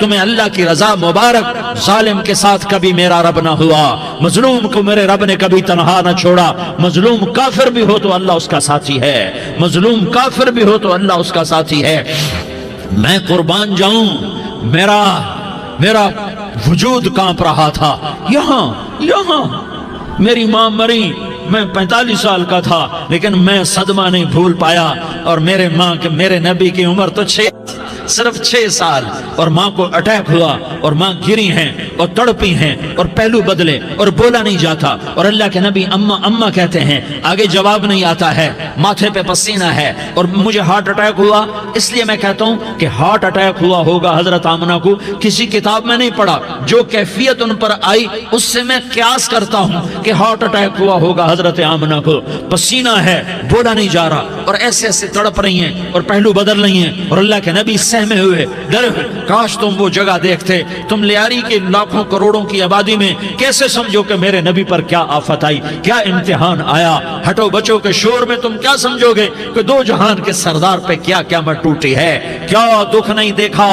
تمہیں اللہ کی رضا مبارک۔ ظالم کے ساتھ کبھی میرا رب نہ ہوا، مظلوم کو میرے رب نے کبھی تنہا نہ چھوڑا۔ مظلوم کافر بھی ہو تو اللہ اس کا ساتھی ہے، مظلوم کافر بھی ہو تو اللہ اس کا ساتھی ہے۔ میں قربان جاؤں، میرا وجود کانپ رہا تھا۔ یہاں میری ماں مری، میں 45 سال کا تھا، لیکن میں صدمہ نہیں بھول پایا۔ اور میرے نبی کی عمر تو صرف 6 سال، اور ماں کو اٹیک ہوا، اور ماں گری ہیں اور تڑپی ہیں اور پہلو بدلے اور بولا نہیں جاتا، اور اللہ کے نبی اماں اماں کہتے ہیں، آگے جواب نہیں آتا ہے، ماتھے پہ پسینہ ہے، اور مجھے ہارٹ اٹیک ہوا۔ اس لیے میں کہتا ہوں کہ ہارٹ اٹیک ہوا ہوگا حضرت آمنہ کو، کسی کتاب میں نہیں پڑھا، جو کیفیت ان پر آئی اس سے میں قیاس کرتا ہوں کہ ہارٹ اٹیک ہوا ہوگا حضرت آمنہ کو۔ پسینہ ہے، بولا نہیں جا رہا، اور ایسے ایسے تڑپ رہی ہیں اور پہلو بدل رہی ہیں، اور اللہ کے نبی سہمے ہوئے، ڈرے ہوئے۔ کاش تم وہ جگہ دیکھتے، تم لیاری کے لاکھوں کروڑوں کی آبادی میں کیسے سمجھو کہ میرے نبی پر کیا آفت آئی، کیا امتحان آیا۔ ہٹو بچوں کے شور میں تم کیا سمجھو گے کہ دو جہان کے سردار پہ کیا قیامت ٹوٹی ہے۔ کیا دکھ نہیں دیکھا،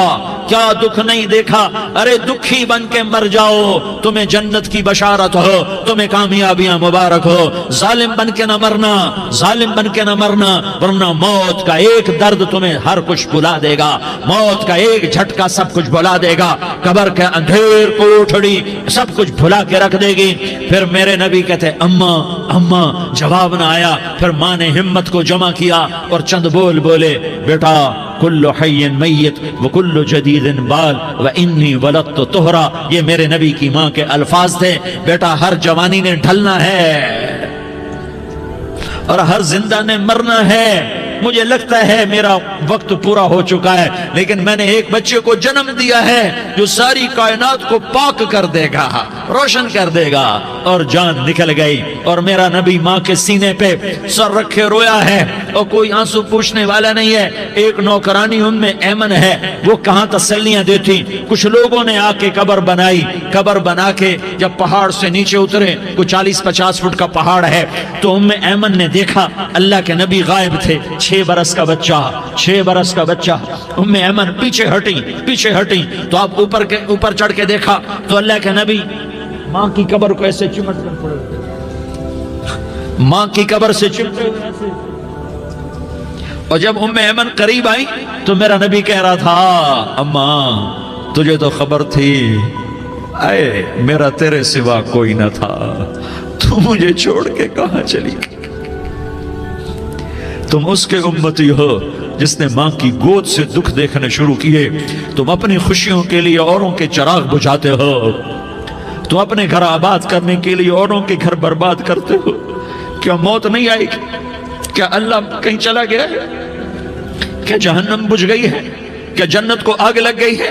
کیا دکھ نہیں دیکھا۔ ارے دکھی بن کے مر جاؤ، تمہیں جنت کی بشارت ہو، تمہیں کامیابیاں مبارک ہو۔ ظالم بن کے نہ مرنا، ظالم بن کے نہ مرنا، ورنہ موت کا ایک درد تمہیں ہر کچھ بھلا دے گا، موت کا ایک جھٹکا سب کچھ بھلا دے گا، قبر کے اندھیر کوٹھڑی سب کچھ بھلا کے رکھ دے گی۔ پھر میرے نبی کہتے اماں اماں، جواب نہ آیا۔ پھر ماں نے ہمت کو جمع کیا اور چند بول بولے، بیٹا کل حی میت وکل جدید بال وانی ولدت طہرا۔ یہ میرے نبی کی ماں کے الفاظ تھے، بیٹا ہر جوانی نے ڈھلنا ہے اور ہر زندہ نے مرنا ہے۔ مجھے لگتا ہے میرا وقت پورا ہو چکا ہے، لیکن میں نے ایک بچے کو جنم دیا ہے جو ساری کائنات کو پاک کر دے گا، روشن کر دے گا۔ اور جان نکل گئی، اور میرا نبی ماں کے سینے پہ سر رکھے رویا ہے، اور کوئی آنسو پوچھنے والا نہیں ہے۔ ایک نوکرانی ان میں ایمن ہے، وہ کہاں تسلیاں دیتی۔ کچھ لوگوں نے آ کے قبر بنائی، قبر بنا کے جب پہاڑ سے نیچے اترے، کوئی 40-50 فٹ کا پہاڑ ہے، تو ایمن نے دیکھا اللہ کے نبی غائب تھے۔ 6 برس کا بچہ، 6 برس کا بچہ۔ ایمن پیچھے ہٹی تو آپ اوپر چڑھ کے دیکھا تو اللہ کے نبی ماں کی قبر کو ایسے چمٹ کر پڑے، ماں کی قبر سے چمٹے ہوئے ایسے۔ اور جب ایمن قریب آئی تو میرا نبی کہہ رہا تھا، اماں تجھے تو خبر تھی، اے میرا تیرے سوا کوئی نہ تھا، تو مجھے چھوڑ کے کہاں چلی گئی۔ تم اس کے امتی ہو جس نے ماں کی گود سے دکھ دیکھنے شروع کیے۔ تم اپنی خوشیوں کے لیے اوروں کے چراغ بجھاتے ہو، تم اپنے گھر آباد کرنے کے لیے اوروں کے گھر برباد کرتے ہو۔ کیا موت نہیں آئے گی؟ کیا اللہ کہیں چلا گیا ہے؟ کیا جہنم بجھ گئی ہے؟ کیا جنت کو آگ لگ گئی ہے؟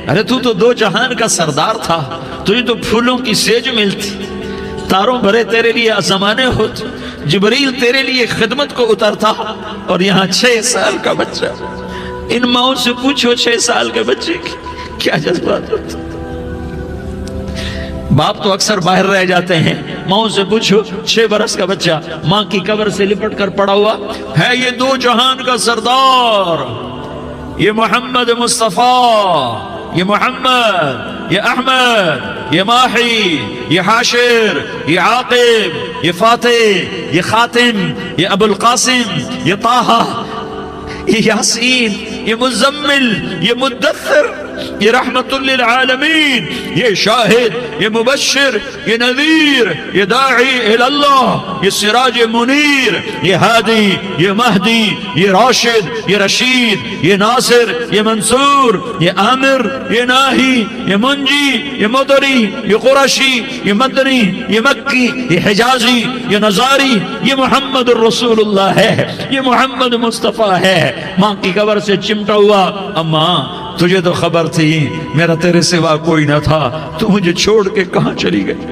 ارے تو 2 جہان کا سردار تھا، تجھے تو پھولوں کی سیج ملتی، تاروں بھرے تیرے لیے زمانے ہوتے، جبریل تیرے لیے خدمت کو اترتا، اور یہاں 6 سال کا بچہ۔ ان ماؤں سے پوچھو 6 سال کے بچے کی کیا جذبات ہوتے۔ باپ تو اکثر باہر رہ جاتے ہیں، ماؤں سے پوچھو 6 برس کا بچہ ماں کی قبر سے لپٹ کر پڑا ہوا ہے۔ یہ 2 جہان کا سردار، یہ محمد مصطفیٰ، یہ محمد، یہ احمد، یہ ماہی، یہ حاشر، یہ عاقب، یہ فاتح، یہ خاتم، یہ ابو القاسم، یہ طہ، یہ یاسین، یہ مزمل، یہ مدثر، یہ رحمت للعالمین، یہ شاہد، یہ مبشر، یہ نذیر، یہ داعی الاللہ، یہ سراج منیر، یہ ہادی، یہ مہدی، یہ راشد، یہ رشید، یہ ناصر، یہ منصور، یہ عامر، یہ ناہی، یہ منجی، یہ مدری، یہ قرشی، یہ مدنی، یہ مکی، یہ حجازی، یہ نظاری، یہ محمد الرسول اللہ ہے، یہ محمد مصطفیٰ ہے۔ ماں کی قبر سے چمٹا ہوا، اماں تجھے تو خبر تھی میرا تیرے سوا کوئی نہ تھا، تو مجھے چھوڑ کے کہاں چلی گئی،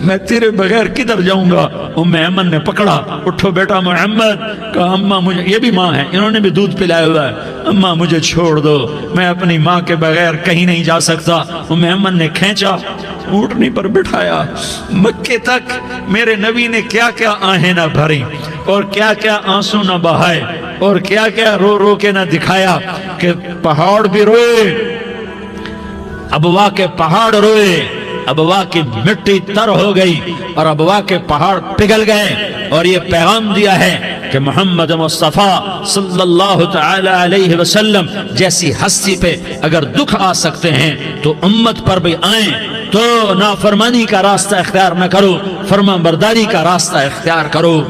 میں تیرے بغیر کدھر جاؤں گا۔ ایمن نے پکڑا، اٹھو بیٹا محمد، کہا اماں مجھے، یہ بھی ماں ہے، انہوں نے بھی دودھ پلایا ہوا ہے، اماں مجھے چھوڑ دو، میں اپنی ماں کے بغیر کہیں نہیں جا سکتا۔ ایمن نے کھینچا، اونٹنی پر بٹھایا، مکے تک میرے نبی نے کیا کیا آہیں نہ بھری اور کیا کیا آنسو نہ بہائے۔ اور کیا کیا رو رو کے نہ دکھایا کہ پہاڑ بھی روئے، ابوا کے پہاڑ روئے، ابوا کی مٹی تر ہو گئی اور ابوا کے پہاڑ پگھل گئے، اور یہ پیغام دیا ہے کہ محمد مصطفیٰ صلی اللہ تعالی علیہ وسلم جیسی ہستی پہ اگر دکھ آ سکتے ہیں تو امت پر بھی آئیں، تو نافرمانی کا راستہ اختیار نہ کرو، فرما برداری کا راستہ اختیار کرو۔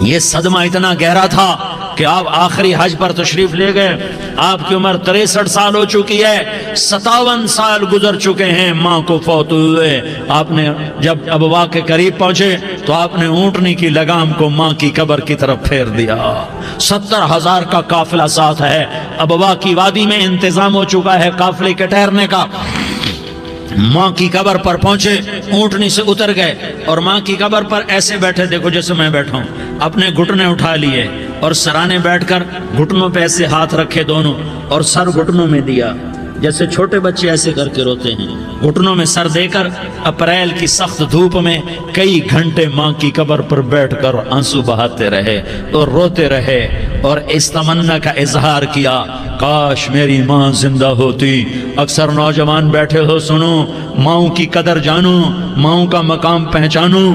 یہ صدمہ اتنا گہرا تھا کہ آپ آخری حج پر تشریف لے گئے، آپ کی عمر 63 سال ہو چکی ہے، 57 سال گزر چکے ہیں ماں کو فوت ہوئے۔ آپ نے جب ابوا کے قریب پہنچے تو آپ نے اونٹنی کی لگام کو ماں کی قبر کی طرف پھیر دیا۔ 70,000 کا قافلہ ساتھ ہے، ابوا کی وادی میں انتظام ہو چکا ہے قافلے کے ٹھہرنے کا۔ ماں کی قبر پر پہنچے، اونٹنی سے اتر گئے اور ماں کی قبر پر ایسے بیٹھے، دیکھو جیسے میں بیٹھا ہوں، اپنے گھٹنے اٹھا لیے اور سرانے بیٹھ کر گھٹنوں پہ ایسے ہاتھ رکھے دونوں اور سر گھٹنوں میں دیا، جیسے چھوٹے بچے ایسے کر کے روتے ہیں، گھٹنوں میں سر دے کر اپریل کی سخت دھوپ میں کئی گھنٹے ماں کی قبر پر بیٹھ کر آنسو بہاتے رہے اور روتے رہے اور اس تمنا کا اظہار کیا، کاش میری ماں زندہ ہوتی۔ اکثر نوجوان بیٹھے ہو، سنو، ماؤں کی قدر جانو، ماؤں کا مقام پہچانو،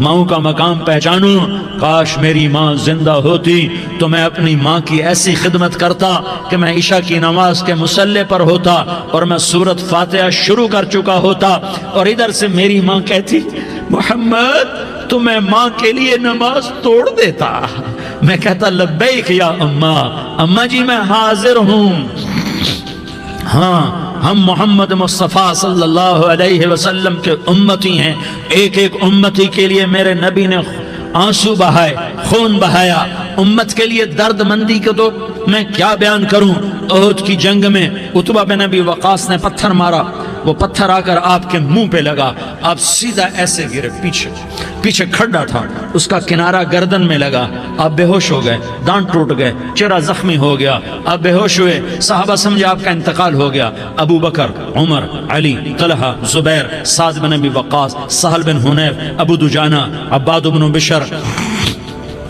ماؤں کا مقام پہچانو۔ کاش میری ماں زندہ ہوتی تو میں اپنی ماں کی ایسی خدمت کرتا کہ میں عشاء کی نماز کے مصلی پر ہوتا اور میں سورۃ فاتحہ شروع کر چکا ہوتا، اور ادھر سے میری ماں کہتی محمد تو میں ماں کے لیے نماز توڑ دیتا، میں کہتا لبیک یا اماں، اماں جی میں حاضر ہوں۔ ہاں، ہم محمد مصطفیٰ صلی اللہ علیہ وسلم کے امتی ہیں، ایک ایک امتی کے لیے میرے نبی نے آنسو بہائے، خون بہایا، امت کے لیے درد مندی کو تو میں کیا بیان کروں۔ احد کی جنگ میں عتبہ بن ابی وقاص نے پتھر مارا، وہ پتھر آ کر آپ کے منہ پہ لگا، آپ سیدھا ایسے گرے، پیچھے کھڈا تھا، اس کا کنارہ گردن میں لگا، آپ بے ہوش ہو گئے، دانت ٹوٹ گئے، چہرہ زخمی ہو گیا، آپ بے ہوش ہوئے، صحابہ سمجھے آپ کا انتقال ہو گیا۔ ابو بکر، عمر، علی، طلحہ، زبیر، سعد بن ابی وقاص، سہل بن حنیف، ابو دجانہ، عباد بن بشر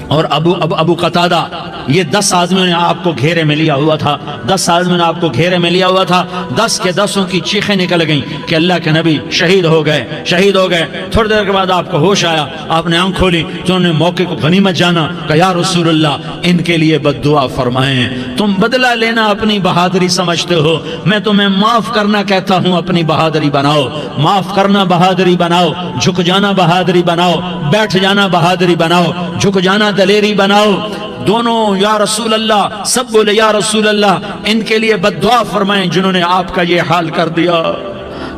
اور ابو قتادہ، یہ 10 آدمیوں نے آپ کو گھیرے میں لیا ہوا تھا، 10 آدمیوں نے آپ کو گھیرے میں لیا ہوا تھا، 10 کے 10 کی چیخیں نکل گئیں کہ اللہ کے نبی شہید ہو گئے، شہید ہو گئے۔ تھوڑی دیر کے بعد آپ کو ہوش آیا، آپ نے آنکھ کھولی تو انہوں نے موقع کو غنیمت جانا کہ یا رسول اللہ ان کے لیے بد دعا فرمائیں، تم بدلہ لینا اپنی بہادری سمجھتے ہو، میں تمہیں معاف کرنا کہتا ہوں، اپنی بہادری بناؤ، معاف کرنا بہادری بناؤ، جھک جانا بہادری بناؤ، بیٹھ جانا بہادری بناؤ، جھک جانا دلیری بناؤ۔ دونوں یا رسول اللہ، سب بولے یا رسول اللہ، ان کے لیے بد دعا فرمائیں جنہوں نے آپ کا یہ حال کر دیا۔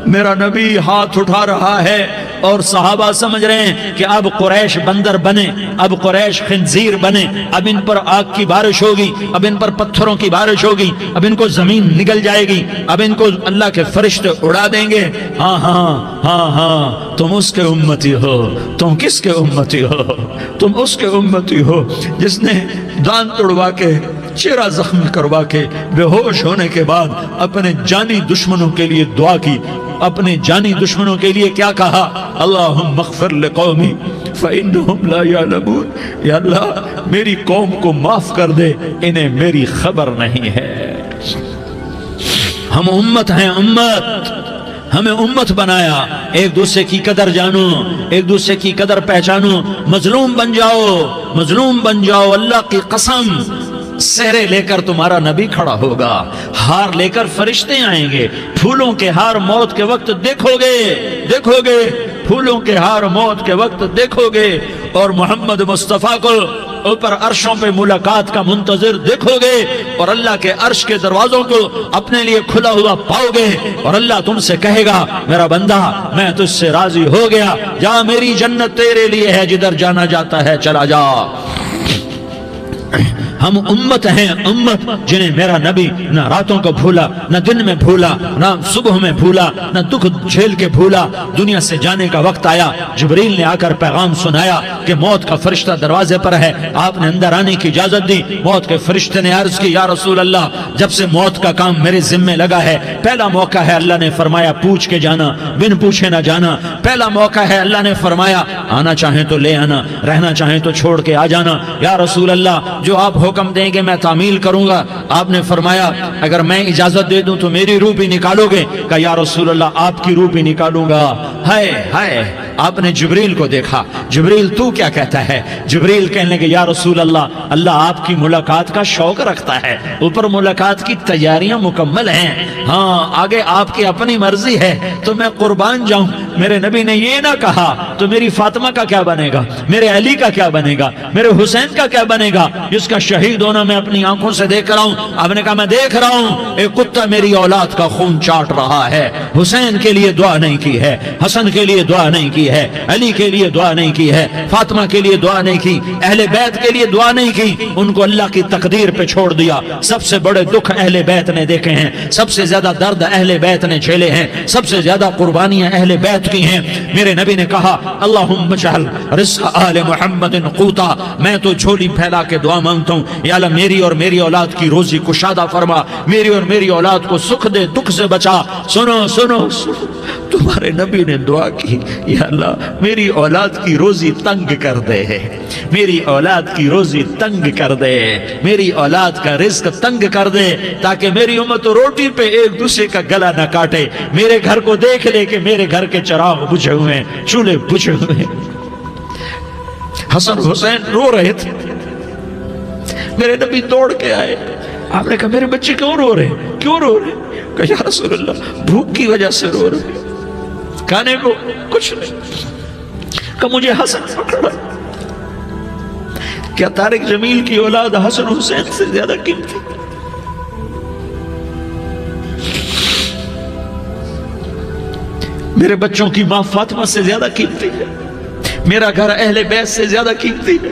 میرا نبی ہاتھ اٹھا رہا ہے اور صحابہ سمجھ رہے ہیں کہ اب قریش بندر بنے، اب قریش خنزیر بنے، اب ان پر آگ کی بارش ہوگی، اب ان پر پتھروں کی بارش ہوگی، اب ان کو زمین نگل جائے گی، اب ان کو اللہ کے فرشتے اڑا دیں گے۔ ہاں ہاں ہاں ہاں، تم اس کے امتی ہو۔ تم کس کے امتی ہو؟ تم اس کے امتی ہو جس نے دانت توڑوا کے، چہرہ زخمی کروا کے، بے ہوش ہونے کے بعد اپنے جانی دشمنوں کے لیے دعا کی، اپنے جانی دشمنوں کے لیے کیا کہا؟ اللہم اغفر لقومی فإنہم لا یعلمون، یا اللہ میری قوم کو معاف کر دے، انہیں میری خبر نہیں ہے۔ ہم امت ہیں، امت، ہمیں امت بنایا، ایک دوسرے کی قدر جانو، ایک دوسرے کی قدر پہچانو، مظلوم بن جاؤ، مظلوم بن جاؤ، اللہ کی قسم سہرے لے کر تمہارا نبی کھڑا ہوگا، ہار لے کر فرشتے آئیں گے، پھولوں کے ہار موت کے وقت دیکھو گے، دیکھو گے، پھولوں کے ہار موت کے وقت دیکھو گے، اور محمد مصطفیٰ کو اوپر عرشوں پہ ملاقات کا منتظر دیکھو گے، اور اللہ کے عرش کے دروازوں کو اپنے لیے کھلا ہوا پاؤ گے، اور اللہ تم سے کہے گا میرا بندہ میں تجھ سے راضی ہو گیا، جا میری جنت تیرے لیے ہے، جدھر جانا جاتا ہے چلا جا۔ ہم امت ہیں، امت جنہیں میرا نبی نہ راتوں کو بھولا، نہ دن میں بھولا، نہ صبح میں بھولا، نہ دکھ جھیل کے بھولا۔ دنیا سے جانے کا وقت آیا، جبریل نے آ کر پیغام سنایا کہ موت کا فرشتہ دروازے پر ہے، آپ نے اندر آنے کی اجازت دی۔ موت کے فرشتے نے عرض کی یا رسول اللہ جب سے موت کا کام میرے ذمے لگا ہے، پہلا موقع ہے، اللہ نے فرمایا پوچھ کے جانا، بن پوچھے نہ جانا، پہلا موقع ہے، اللہ نے فرمایا آنا چاہیں تو لے آنا، رہنا چاہیں تو چھوڑ کے آ جانا۔ یا رسول اللہ جو آپ حکم حکم دیں گے میں تعمیل کروں گا۔ آپ نے فرمایا اگر میں اجازت دے دوں تو میری روح بھی نکالو گے؟ کہا یا رسول اللہ آپ کی روح بھی نکالوں گا۔ ہائے ہائے، آپ نے جبریل کو دیکھا، جبریل تو کیا کہتا ہے؟ جبریل کہنے لگے یا رسول اللہ، اللہ آپ کی ملاقات کا شوق رکھتا ہے، اوپر ملاقات کی تیاریاں مکمل ہیں، ہاں آگے آپ کی اپنی مرضی ہے تو میں قربان جاؤں۔ میرے نبی نے یہ نہ کہا تو میری فاطمہ کا کیا بنے گا، میرے علی کا کیا بنے گا، میرے حسین کا کیا بنے گا جس کا شہید ہونا میں اپنی آنکھوں سے دیکھ رہا ہوں۔ آپ نے کہا میں دیکھ رہا ہوں ایک کتا میری اولاد کا خون چاٹ رہا ہے، حسین کے لیے دعا نہیں کی ہے، حسن کے لیے دعا نہیں کی ہے، علی کے لیے دعا نہیں کی ہے، فاطمہ کے لیے دعا نہیں کی، اہل بیت کے لیے دعا نہیں کی، ان کو اللہ کی تقدیر پہ چھوڑ دیا۔ سب سے بڑے دکھ اہل بیت نے دیکھے ہیں، سب سے زیادہ درد اہل بیت نے جھیلے ہیں، سب سے زیادہ قربانیاں اہل بیت کی ہیں۔ میرے نبی نے کہا اللہم اجعل رزق آل محمد قوتا، میں تو جھولی پھیلا کے دعا مانگتا ہوں یا اللہ میری اور میری اولاد کی روزی کشادہ فرما، میری اور میری اولاد کو سکھ دے، دکھ سے بچا۔ سنو سنو سنو، تمہارے نبی نے دعا کی یا اللہ میری اولاد کی روزی تنگ کر دے، میری اولاد کی روزی تنگ کر دے، میری اولاد کا رزق تنگ کر دے تاکہ میری امت روٹی پہ ایک دوسرے کا گلا نہ کاٹے، میرے گھر کو دیکھ لے کہ میرے گھر کے چراغ بجھے ہوئے ہیں، چولہے بجھے ہوئے ہیں۔ حسن حسین رو رہے تھے، میرے نبی دوڑ کے آئے، آپ نے کہا میرے بچے کیوں رو رہے ہیں، کیوں رو رہے ہیں؟ کہا یا رسول اللہ بھوک کی وجہ سے رو رہے ہیں، کھانے کو کچھ نہیں۔ کہ مجھے حسن پکڑا، کیا طارق جمیل کی اولاد حسن حسین سے زیادہ قیمتی؟ میرے بچوں کی ماں فاطمہ سے زیادہ قیمتی ہے، میرا گھر اہل بیت سے زیادہ قیمتی ہے۔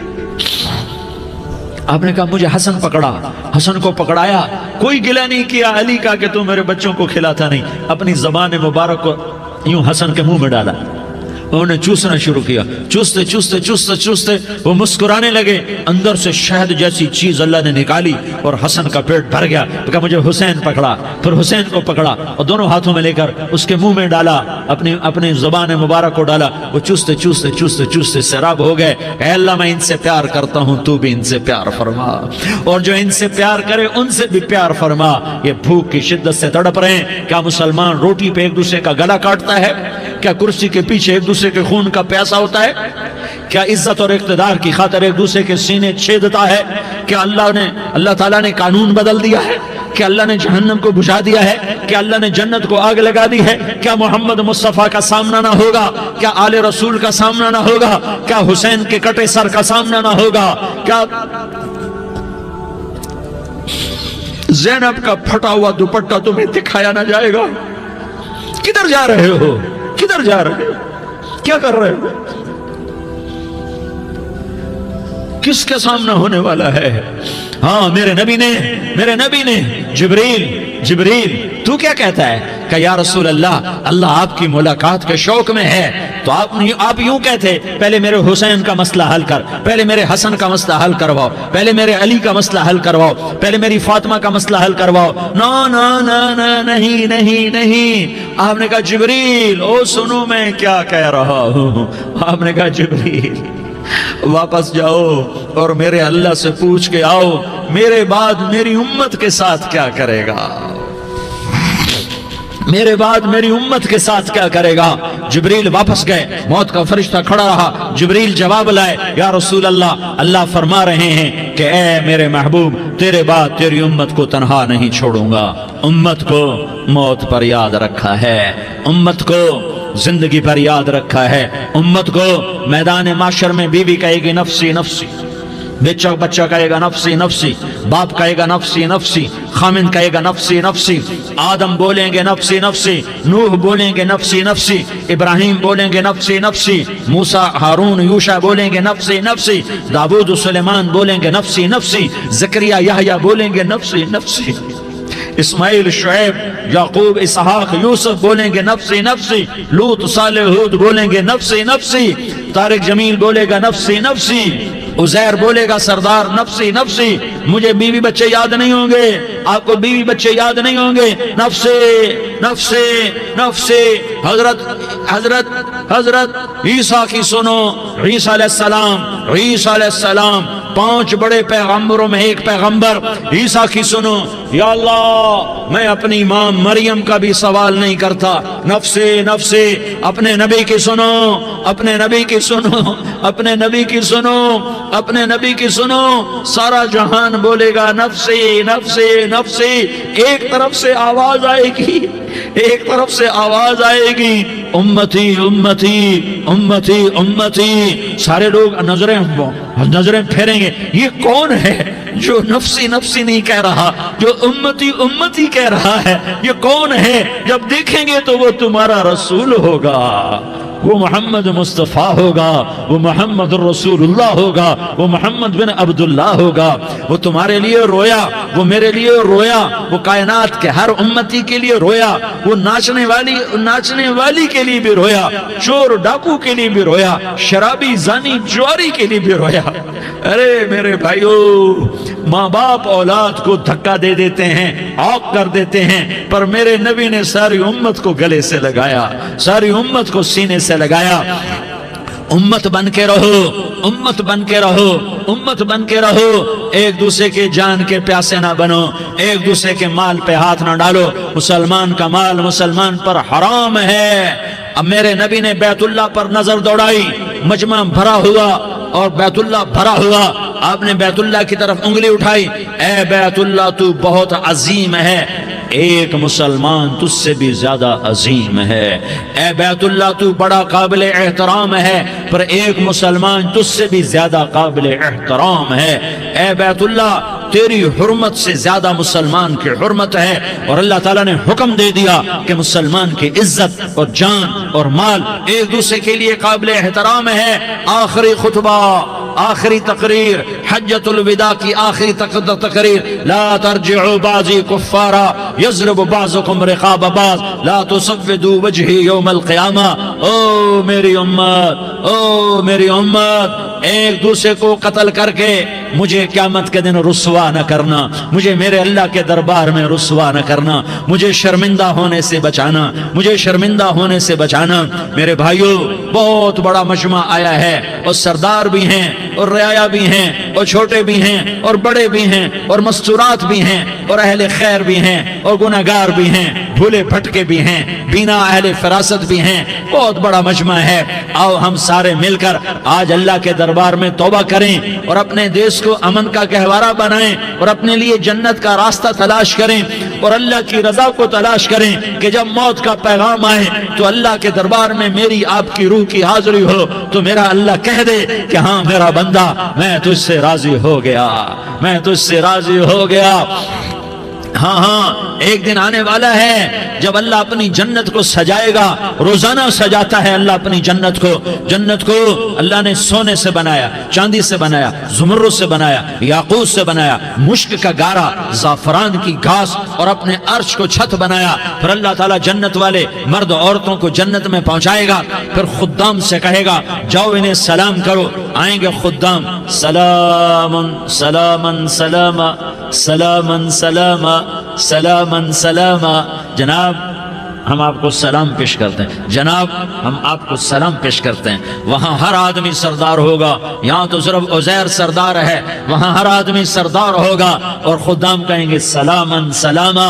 آپ نے کہا مجھے حسن پکڑا، حسن کو پکڑایا، کوئی گلہ نہیں کیا علی کا کہ تو میرے بچوں کو کھلاتا نہیں، اپنی زبان مبارک کو یوں حسن کے منہ میں ڈالا، انہوں نے چوسنا شروع کیا، چوستے چوستے چوستے چوستے وہ مسکرانے لگے، اندر سے شہد جیسی چیز اللہ نے نکالی اور حسن کا پیٹ بھر گیا۔ کہا مجھے حسین پکڑا، پھر حسین کو پکڑا اور دونوں ہاتھوں میں لے کر اس کے منہ میں ڈالا، اپنی زبان مبارک کو ڈالا، وہ چوستے چوستے چوستے چوستے سیراب ہو گئے۔ اے اللہ میں ان سے پیار کرتا ہوں، تو بھی ان سے پیار فرما، اور جو ان سے پیار کرے ان سے بھی پیار فرما۔ یہ بھوک کی شدت سے تڑپ رہے ہیں، کیا مسلمان روٹی پہ ایک دوسرے کا گلا کاٹتا ہے؟ کیا کرسی کے پیچھے ایک دوسرے کے خون کا پیاسا ہوتا ہے؟ کیا عزت اور اقتدار کی خاطر ایک دوسرے کے سینے چھیدتا ہے؟ کیا اللہ تعالیٰ نے قانون بدل دیا ہے؟ کیا اللہ نے جہنم کو بجھا دیا ہے؟ کیا اللہ نے جنت کو آگ لگا دی ہے؟ کیا محمد مصطفیٰ کا سامنا نہ ہوگا؟ کیا آل رسول کا سامنا نہ ہوگا؟ کیا حسین کے کٹے سر کا سامنا نہ ہوگا؟ کیا زینب کا پھٹا ہوا دوپٹہ تمہیں دکھایا نہ جائے گا؟ کدھر جا رہے ہو؟ کدھر جا رہے ہو؟ کیا کر رہے ہو؟ کس کے سامنا ہونے والا ہے؟ ہاں میرے نبی نے جبریل تو کیا کہتا ہے؟ کہ یا رسول اللہ اللہ آپ کی ملاقات کے شوق میں ہے، تو آپ یوں کہتے پہلے میرے حسین کا مسئلہ حل کر، پہلے میرے حسن کا مسئلہ حل کرواؤ، پہلے میرے علی کا مسئلہ حل کرواؤ، پہلے میری فاطمہ کا مسئلہ حل کرواؤ۔ نا نا نا نا نہیں نہیں نہیں، آپ نے کہا جبریل او سنو میں کیا کہہ رہا ہوں۔ آپ نے کہا جبریل واپس جاؤ اور میرے اللہ سے پوچھ کے آؤ میرے بعد میری امت کے ساتھ کیا کرے گا، میرے بعد میری امت کے ساتھ کیا کرے گا۔ جبریل واپس گئے، موت کا فرشتہ کھڑا رہا، جبریل جواب لائے یا رسول اللہ اللہ فرما رہے ہیں کہ اے میرے محبوب تیرے بعد تیری امت کو تنہا نہیں چھوڑوں گا، امت کو موت پر یاد رکھا ہے، امت کو زندگی پر یاد رکھا ہے، امت کو میدان معاشر میں بیوی کہے گی نفسی نفسی، بچہ کہے گا نفسی نفسی، باپ کہے گا نفسی نفسی، خامن کہے گا نفسی نفسی، آدم بولیں گے نفسی نفسی، نوح بولیں گے نفسی نفسی، ابراہیم بولیں گے نفسی نفسی، موسیٰ ہارون یوشع بولیں گے نفسی نفسی، داؤد و سلیمان بولیں گے نفسی نفسی، زکریا یحییٰ بولیں گے نفسی نفسی، اسماعیل شعیب یعقوب اسحاق یوسف بولیں گے نفسی نفسی، لوط صالح ہود بولیں گے نفسی نفسی، طارق جمیل بولے گا نفسی نفسی، عزیر بولے گا سردار نفسی نفسی، مجھے بیوی بچے یاد نہیں ہوں گے، آپ کو بیوی بچے یاد نہیں ہوں گے، نفسی نفسی نفسی۔ حضرت عیسیٰ کی سنو، عیسیٰ علیہ السلام 5 بڑے پیغمبروں میں ایک پیغمبر عیسیٰ کی سنو، یا اللہ میں اپنی ماں مریم کا بھی سوال نہیں کرتا، نفسے نفسے، اپنے نبی کی سنو، اپنے نبی کی سنو، اپنے نبی کی سنو، اپنے نبی کی سنو، سارا جہان بولے گا نفسی نفسی نفسی، ایک طرف سے آواز آئے گی، ایک طرف سے آواز آئے گی امتی امتی امتی امتی، سارے لوگ نظریں پھیریں گے، یہ کون ہے جو نفسی نفسی نہیں کہہ رہا، جو امتی امتی کہہ رہا ہے، یہ کون ہے؟ جب دیکھیں گے تو وہ تمہارا رسول ہوگا، وہ محمد مصطفیٰ ہوگا، وہ محمد رسول اللہ ہوگا، وہ محمد بن عبداللہ ہوگا، وہ تمہارے لیے رویا، وہ میرے لیے رویا، وہ کائنات کے ہر امتی کے لیے رویا، وہ ناچنے والی کے لیے بھی رویا، چور ڈاکو کے لیے بھی رویا، شرابی زانی جواری کے لیے بھی رویا۔ ارے میرے بھائیو، ماں باپ اولاد کو دھکا دے دیتے ہیں، عوق کر دیتے ہیں، پر میرے نبی نے ساری امت کو گلے سے لگایا، ساری امت کو سینے سے لگایا۔ امت بن کے رہو، امت بن کے رہو، امت بن کے رہو، ایک دوسرے کے جان کے پیاسے نہ بنو، ایک دوسرے کے مال پہ ہاتھ نہ ڈالو، مسلمان کا مال مسلمان پر حرام ہے۔ اب میرے نبی نے بیت اللہ پر نظر دوڑائی، مجمع بھرا ہوا اور بیت اللہ بھرا ہوا، آپ نے بیت اللہ کی طرف انگلی اٹھائی، اے بیت اللہ تو بہت عظیم ہے، ایک مسلمان تجھ سے بھی زیادہ عظیم ہے، اے بیت اللہ تو بڑا قابل احترام ہے، پر ایک مسلمان تجھ سے بھی زیادہ قابل احترام ہے، اے بیت اللہ تیری حرمت سے زیادہ مسلمان کی حرمت ہے، اور اللہ تعالیٰ نے حکم دے دیا کہ مسلمان کی عزت اور جان اور مال ایک دوسرے کے لیے قابل احترام ہے۔ آخری خطبہ، آخری تقریر، حجۃ الوداع کی آخری تقریر، لا ترجعوا بعضی کفارا یضرب بعضکم رقاب بعض لا تسودوا وجہی یوم القیامہ۔ او میری امت، او میری امت، ایک دوسرے کو قتل کر کے مجھے قیامت کے دن رسوا نہ کرنا، مجھے میرے اللہ کے دربار میں رسوا نہ کرنا، مجھے شرمندہ ہونے سے بچانا، مجھے شرمندہ ہونے سے بچانا۔ میرے بھائیو، بہت بڑا مجمع آیا ہے، اور سردار بھی ہیں اور رعایا بھی ہیں اور چھوٹے بھی ہیں اور بڑے بھی ہیں اور مستورات بھی ہیں اور اہل خیر بھی ہیں اور گناہگار بھی ہیں، بھولے بھٹکے بھی ہیں، بینا اہل فراست بھی ہیں، بہت بڑا مجمع ہے۔ آؤ ہم سارے مل کر آج اللہ کے دربار میں توبہ کریں اور اپنے دیش کو امن کا گہوارہ بنائیں اور اپنے لیے جنت کا راستہ تلاش کریں اور اللہ کی رضا کو تلاش کریں کہ جب موت کا پیغام آئے تو اللہ کے دربار میں میری آپ کی روح کی حاضری ہو تو میرا اللہ کہہ دے کہ ہاں میرا بندہ، میں تجھ سے راضی ہو گیا، میں تجھ سے راضی ہو گیا۔ ہاں ہاں، ایک دن آنے والا ہے جب اللہ اپنی جنت کو سجائے گا، روزانہ سجاتا ہے اللہ اپنی جنت کو۔ جنت کو اللہ نے سونے سے بنایا، چاندی سے بنایا، زمرد سے بنایا، یاقوت سے بنایا، مشک کا گارا، زعفران کی گھاس اور اپنے عرش کو چھت بنایا۔ پھر اللہ تعالیٰ جنت والے مرد عورتوں کو جنت میں پہنچائے گا، پھر خدام سے کہے گا جاؤ انہیں سلام کرو۔ آئیں گے خدام، سلامن سلامن سلاما سلامن سلاما سلامن سلاما۔ جناب ہم آپ کو سلام پیش کرتے ہیں، جناب ہم آپ کو سلام پیش کرتے ہیں۔ وہاں ہر آدمی سردار ہوگا، یہاں تو صرف عزیر سردار ہے، وہاں ہر آدمی سردار ہوگا، اور خدام کہیں گے سلامن سلاما،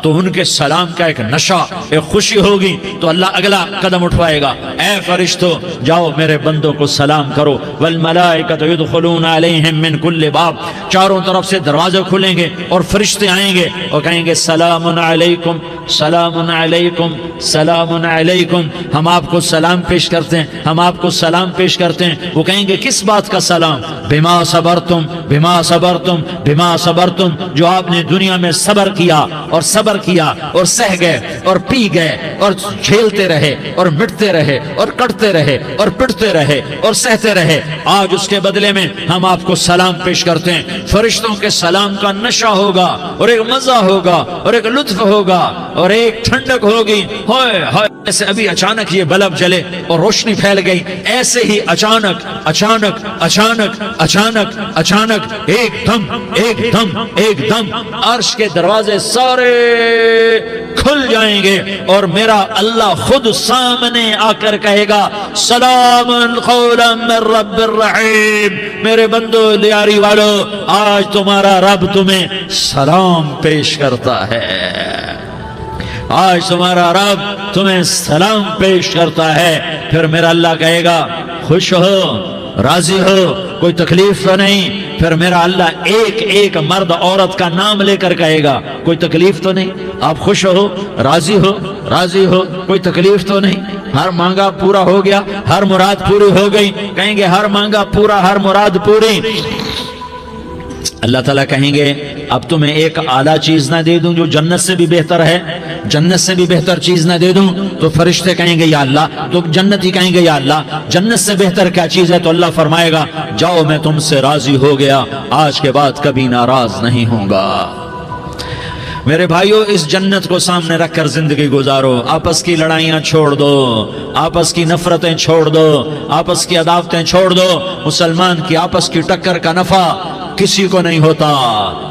تو ان کے سلام کا ایک نشہ، ایک خوشی ہوگی، تو اللہ اگلا قدم اٹھوائے گا، اے فرشتوں جاؤ میرے بندوں کو سلام کرو۔ والملائکۃ یدخلون علیہم من کل باب، چاروں طرف سے دروازے کھلیں گے اور فرشتے آئیں گے اور کہیں گے سلام علیکم سلام علیکم سلام علیکم۔ ہم آپ کو سلام پیش کرتے ہیں، ہم آپ کو سلام پیش کرتے ہیں۔ وہ کہیں گے کس بات کا سلام؟ بما صبرتم بما صبرتم بما صبرتم، جو آپ نے دنیا میں صبر کیا اور صبر کیا اور سہ گئے اور پی گئے اور جھیلتے رہے اور مٹتے رہے اور کٹتے رہے اور پٹتے رہے اور سہتے رہے، آج اس کے بدلے میں ہم آپ کو سلام پیش کرتے ہیں۔ فرشتوں کے سلام کا نشہ ہوگا اور ایک مزہ ہوگا اور ایک لطف ہوگا اور ایک ٹھنڈک ہوگی۔ ہوئے ہوئے، ایسے ابھی اچانک یہ بلب جلے اور روشنی پھیل گئی، ایسے ہی اچانک اچانک اچانک اچانک اچانک ایک دم ایک دم ایک دم عرش کے دروازے سارے کھل جائیں گے اور میرا اللہ خود سامنے آ کر کہے گا سلام قولا من رب الرحیم، میرے بندو لیاری والو آج تمہارا رب تمہیں سلام پیش کرتا ہے، آج تمہارا رب تمہیں سلام پیش کرتا ہے۔ پھر میرا اللہ کہے گا خوش ہو، راضی ہو، کوئی تکلیف تو نہیں؟ پھر میرا اللہ ایک ایک مرد عورت کا نام لے کر کہے گا کوئی تکلیف تو نہیں؟ آپ خوش ہو، راضی ہو، راضی ہو، کوئی تکلیف تو نہیں؟ ہر مانگا پورا ہو گیا، ہر مراد پوری ہو گئی؟ کہیں گے ہر مانگا پورا، ہر مراد پوری۔ اللہ تعالیٰ کہیں گے اب تمہیں ایک اعلیٰ چیز نہ دے دوں جو جنت سے بھی بہتر ہے؟ جنت سے بھی بہتر چیز نہ دے دوں؟ تو فرشتے کہیں گے یا اللہ، تو جنتی کہیں گے یا اللہ جنت سے بہتر کیا چیز ہے؟ تو اللہ فرمائے گا جاؤ میں تم سے راضی ہو گیا، آج کے بعد کبھی ناراض نہیں ہوں گا۔ میرے بھائیوں اس جنت کو سامنے رکھ کر زندگی گزارو، آپس کی لڑائیاں چھوڑ دو، آپس کی نفرتیں چھوڑ دو، آپس کی عداوتیں چھوڑ دو۔ مسلمان کی آپس کی ٹکر کا نفع کسی کو نہیں ہوتا،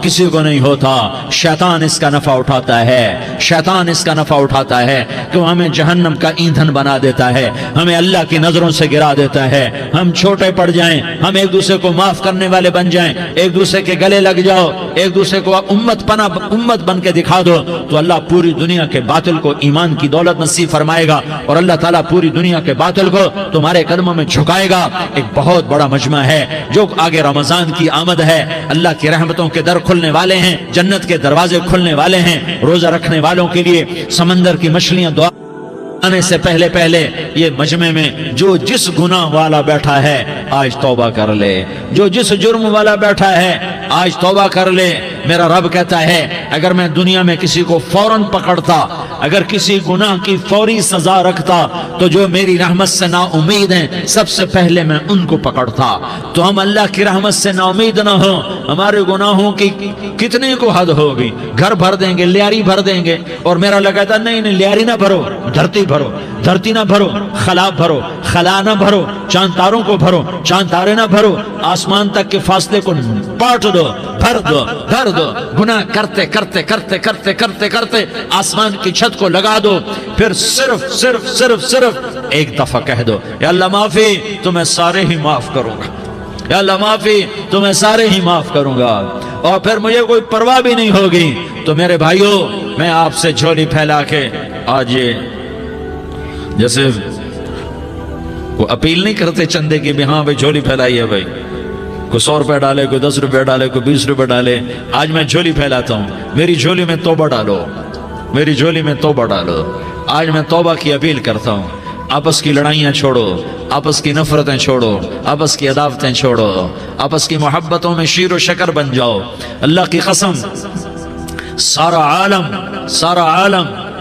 کسی کو نہیں ہوتا، شیطان اس کا نفع اٹھاتا ہے، شیطان اس کا نفع اٹھاتا ہے کہ وہ ہمیں جہنم کا ایندھن بنا دیتا ہے، ہمیں اللہ کی نظروں سے گرا دیتا ہے، ہم چھوٹے پڑ جائیں، ہم ایک دوسرے کو معاف کرنے والے بن جائیں، ایک دوسرے کے گلے لگ جاؤ، ایک دوسرے کو امت بن کے دکھا دو، تو اللہ پوری دنیا کے باطل کو ایمان کی دولت نصیب فرمائے گا، اور اللہ تعالیٰ پوری دنیا کے باطل کو تمہارے قدموں میں جھکائے گا۔ ایک بہت بڑا مجمع ہے جو آگے رمضان کی آمد ہے، اللہ کی رحمتوں کے در کھلنے والے ہیں، جنت کے دروازے کھلنے والے ہیں، روزہ رکھنے والوں کے لیے سمندر کی مچھلیاں دعا آنے سے پہلے پہلے یہ مجمع میں جو جس گناہ والا بیٹھا ہے آج توبہ کر لے، جو جس جرم والا بیٹھا ہے آج توبہ کر لے۔ میرا رب کہتا ہے اگر میں دنیا میں کسی کو فوراً پکڑتا، اگر کسی گناہ کی فوری سزا رکھتا تو جو میری رحمت سے نا امید ہیں سب سے پہلے میں ان کو پکڑتا۔ تو ہم اللہ کی رحمت سے نا امید نہ ہوں، ہمارے گناہوں کی کتنے کو حد ہوگی، گھر بھر دیں گے، لیاری بھر دیں گے، اور میرا اللہ کہتا نہیں نہیں لیاری نہ بھرو، دھرتی بھرو، دھرتی نہ بھرو، خلا بھرو، خلا نہ بھرو، چاند تاروں کو بھرو، چاند تارے نہ بھرو، آسمان تک کے فاصلے کو پاٹ دو، بھر دو، بھر دو، گناہ کرتے کرتے کرتے کرتے کرتے کرتے آسمان کی چھت کو لگا دو، پھر صرف صرف صرف صرف ایک دفعہ کہہ دو یا اللہ معافی، تو میں سارے ہی معاف کروں گا، یا اللہ معافی، تو میں سارے ہی معاف کروں گا، اور پھر مجھے کوئی پرواہ بھی نہیں ہوگی۔ تو میرے بھائیوں میں آپ سے جھولی پھیلا کے آج یہ جیسے وہ اپیل نہیں کرتے چندے کی بھی ہاں بھائی جھولی پھیلائی ہے، بھائی کوئی 100 روپے ڈالے، کوئی 10 روپے ڈالے، کوئی 20 روپے ڈالے، آج میں جھولی پھیلاتا ہوں، میری جھولی میں توبہ ڈالو، میری جھولی میں توبہ ڈالو۔ آج میں توبہ کی اپیل کرتا ہوں، آپس کی لڑائیاں چھوڑو، آپس کی نفرتیں چھوڑو، آپس کی عداوتیں چھوڑو، آپس کی محبتوں میں شیر و شکر بن جاؤ۔ اللہ کی قسم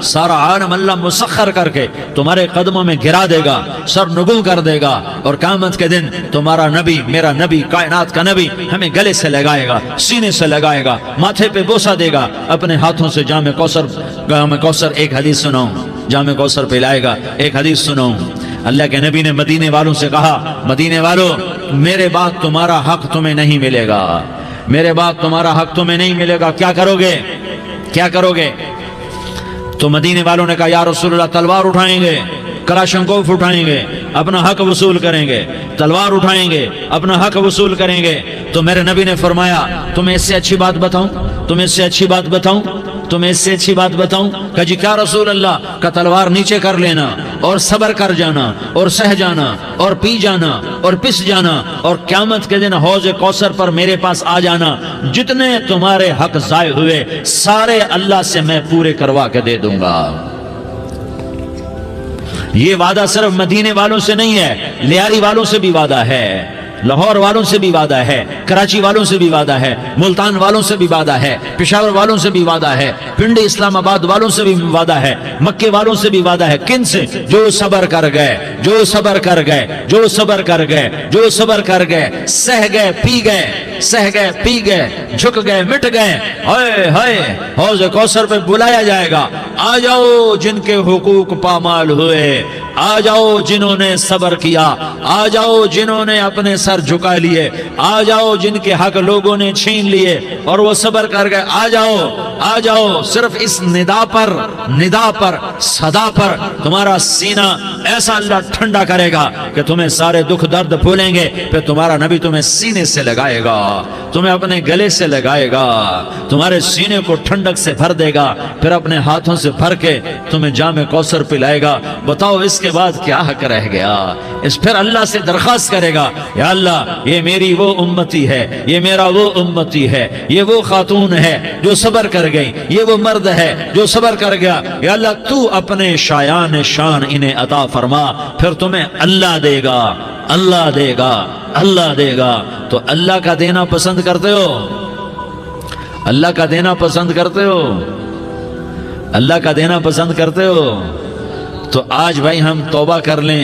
سارا عالم اللہ مسخر کر کے تمہارے قدموں میں گرا دے گا، سر نگوں کر دے گا، اور قیامت کے دن تمہارا نبی، میرا نبی، کائنات کا نبی ہمیں گلے سے لگائے گا، سینے سے لگائے گا، ماتھے پہ بوسہ دے گا، اپنے ہاتھوں سے جام کوثر ایک حدیث سناؤں، جام کوثر پلائے گا، ایک حدیث سناؤں۔ اللہ کے نبی نے مدینے والوں سے کہا مدینے والوں میرے بعد تمہارا حق تمہیں نہیں ملے گا، میرے بعد تمہارا حق تمہیں نہیں ملے گا، کیا کرو گے، کیا کرو گے؟ تو مدینے والوں نے کہا یا رسول اللہ تلوار اٹھائیں گے، کلاشنکوف اٹھائیں گے، اپنا حق وصول کریں گے، تلوار اٹھائیں گے، اپنا حق وصول کریں گے۔ تو میرے نبی نے فرمایا تمہیں اس سے اچھی بات بتاؤں، تمہیں اس سے اچھی بات بتاؤں، تمہیں اس سے اچھی بات بتاؤں؟ کہا جی کیا رسول اللہ؟ کا تلوار نیچے کر لینا اور صبر کر جانا اور سہ جانا اور پی جانا اور پس جانا، اور قیامت کے دن حوض کوثر پر میرے پاس آ جانا، جتنے تمہارے حق ضائع ہوئے سارے اللہ سے میں پورے کروا کے دے دوں گا۔ یہ وعدہ صرف مدینے والوں سے نہیں ہے، لیاری والوں سے بھی وعدہ ہے، لاہور والوں سے بھی وعدہ ہے، کراچی والوں سے بھی وعدہ ہے، ملتان والوں سے بھی وعدہ ہے، پشاور والوں سے بھی وعدہ ہے، پنڈی اسلام آباد والوں سے بھی وعدہ ہے، مکے والوں سے بھی وعدہ ہے۔ کن سے؟ جو صبر کر گئے، جو صبر کر گئے، جو صبر کر گئے، جو صبر کر گئے، سہ گئے، پی گئے، سہ گئے، پی گئے، جھک گئے، مٹ گئے، ہائے ہائے حوض کوثر پہ بلایا جائے گا، آ جاؤ جن کے حقوق پامال ہوئے، آ جاؤ جنہوں نے صبر کیا، آ جاؤ جنہوں نے اپنے سر جھکا لیے، آ جاؤ جن کے حق لوگوں نے چھین لیے اور وہ صبر کر گئے، آ جاؤ آ جاؤ۔ صرف اس ندا پر صدا پر تمہارا سینہ ایسا اللہ ٹھنڈا کرے گا کہ تمہیں سارے دکھ درد بھولیں گے، پھر تمہارا نبی تمہیں سینے سے لگائے گا، تمہیں اپنے گلے سے لگائے گا، تمہارے سینے کو ٹھنڈک سے بھر دے گا، پھر اپنے ہاتھوں سے بھر کے تمہیں جام کوثر پلائے گا۔ بتاؤ اس کے بعد کیا حق رہ گیا؟ پھر اللہ سے درخواست کرے گا، یا اللہ یہ میری وہ امتی ہے، یہ میرا وہ امتی ہے، یہ وہ خاتون ہے جو صبر کر گئی، یہ وہ مرد ہے جو صبر کر گیا، یا اللہ تو اپنے شایان شان انہیں عطا فرما، پھر تمہیں اللہ دے گا، اللہ دے گا، اللہ دے گا۔ تو اللہ کا دینا پسند کرتے ہو؟ اللہ کا دینا پسند کرتے ہو؟ اللہ کا دینا پسند کرتے ہو؟ تو آج بھائی ہم توبہ کر لیں،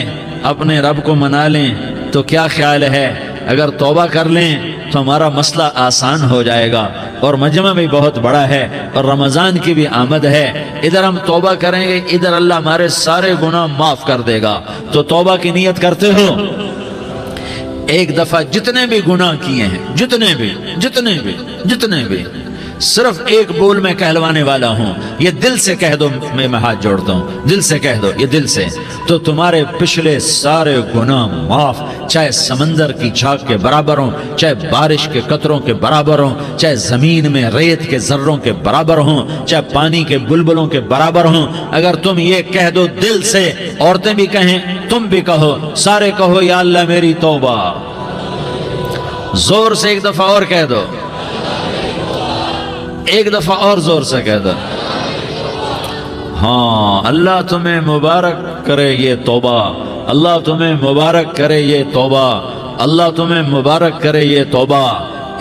اپنے رب کو منا لیں، تو کیا خیال ہے اگر توبہ کر لیں تو ہمارا مسئلہ آسان ہو جائے گا، اور مجمع بھی بہت بڑا ہے اور رمضان کی بھی آمد ہے، ادھر ہم توبہ کریں گے، ادھر اللہ ہمارے سارے گناہ معاف کر دے گا۔ تو توبہ کی نیت کرتے ہو؟ ایک دفعہ جتنے بھی گناہ کیے ہیں، جتنے بھی صرف ایک بول میں کہلوانے والا ہوں، یہ دل سے کہہ دو، میں ہاتھ جوڑتا ہوں، دل سے کہہ دو، یہ دل سے، تو تمہارے پچھلے سارے گناہ معاف، چاہے سمندر کی جھاگ کے برابر ہوں، چاہے بارش کے قطروں کے برابر ہوں، چاہے زمین میں ریت کے ذروں کے برابر ہوں، چاہے پانی کے بلبلوں کے برابر ہوں۔ اگر تم یہ کہہ دو دل سے، عورتیں بھی کہیں، تم بھی کہو، سارے کہو یا اللہ میری توبہ، زور سے ایک دفعہ اور کہہ دو، ایک دفعہ اور زور سے کہہ دو۔ ہاں، اللہ تمہیں مبارک کرے یہ توبہ، اللہ تمہیں مبارک کرے یہ توبہ، اللہ تمہیں مبارک کرے یہ توبہ۔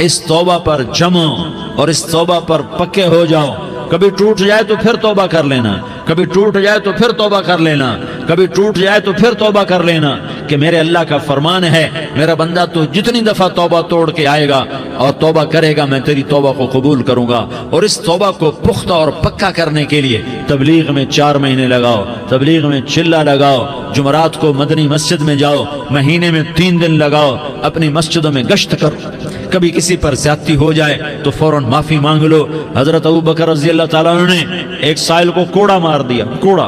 اس توبہ پر جمو اور اس توبہ پر پکے ہو جاؤ۔ کبھی ٹوٹ جائے تو پھر توبہ کر لینا، کبھی ٹوٹ جائے تو پھر توبہ کر لینا، کبھی ٹوٹ جائے تو پھر توبہ کر لینا، کہ میرے اللہ کا فرمان ہے، میرا بندہ تو جتنی دفعہ توبہ توڑ کے آئے گا اور توبہ کرے گا، میں تیری توبہ کو قبول کروں گا۔ اور اس توبہ کو پختہ اور پکا کرنے کے لیے تبلیغ میں 4 مہینے لگاؤ، تبلیغ میں چلہ لگاؤ، جمعرات کو مدنی مسجد میں جاؤ، مہینے میں 3 دن لگاؤ، اپنی مسجدوں میں گشت کرو۔ کبھی کسی پر زیادتی ہو جائے تو فوراً معافی مانگ لو۔ حضرت ابوبکر رضی اللہ تعالیٰ عنہ نے ایک سائل کو کوڑا مار دیا، کوڑا،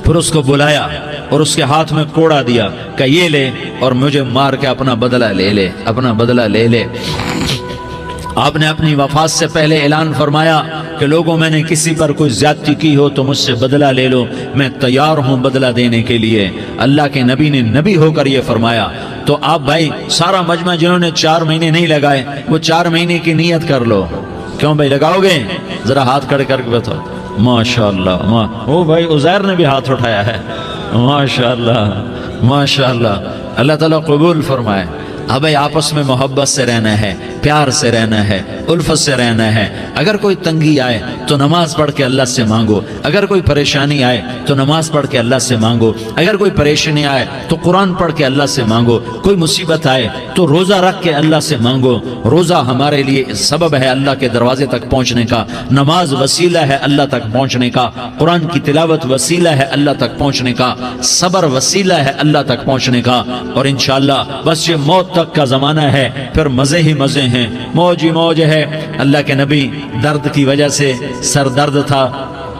پھر اس کو بلایا اور اس کے ہاتھ میں کوڑا دیا کہ یہ لے اور مجھے مار کے اپنا بدلہ لے لے، اپنا بدلہ لے لے۔ آپ نے اپنی وفات سے پہلے اعلان فرمایا کہ لوگوں میں نے کسی پر کوئی زیادتی کی ہو تو مجھ سے بدلہ لے لو، میں تیار ہوں بدلہ دینے کے لیے۔ اللہ کے نبی نے نبی ہو کر یہ فرمایا۔ تو آپ بھائی سارا مجمع جنہوں نے 4 مہینے نہیں لگائے، وہ 4 مہینے کی نیت کر لو۔ کیوں بھائی لگاؤ گے؟ ذرا ہاتھ کھڑے کر کے بتاؤ۔ ماشاءاللہ، وہ بھائی عزیر نے بھی ہاتھ اٹھایا ہے، ماشاءاللہ ماشاءاللہ، اللہ تعالیٰ قبول فرمائے۔ اب آپس میں محبت سے رہنا ہے، پیار سے رہنا ہے، الفت سے رہنا ہے۔ اگر کوئی تنگی آئے تو نماز پڑھ کے اللہ سے مانگو، اگر کوئی پریشانی آئے تو نماز پڑھ کے اللہ سے مانگو، اگر کوئی پریشانی آئے تو قرآن پڑھ کے اللہ سے مانگو، کوئی مصیبت آئے تو روزہ رکھ کے اللہ سے مانگو۔ روزہ ہمارے لیے سبب ہے اللہ کے دروازے تک پہنچنے کا، نماز وسیلہ ہے اللہ تک پہنچنے کا، قرآن کی تلاوت وسیلہ ہے اللہ تک پہنچنے کا، صبر وسیلہ ہے اللہ تک پہنچنے کا۔ اور انشاءاللہ بس یہ موت تک کا زمانہ ہے، پھر مزے ہی مزے ہیں، موج ہی موج ہے۔ اللہ کے نبی درد کی وجہ سے سر درد تھا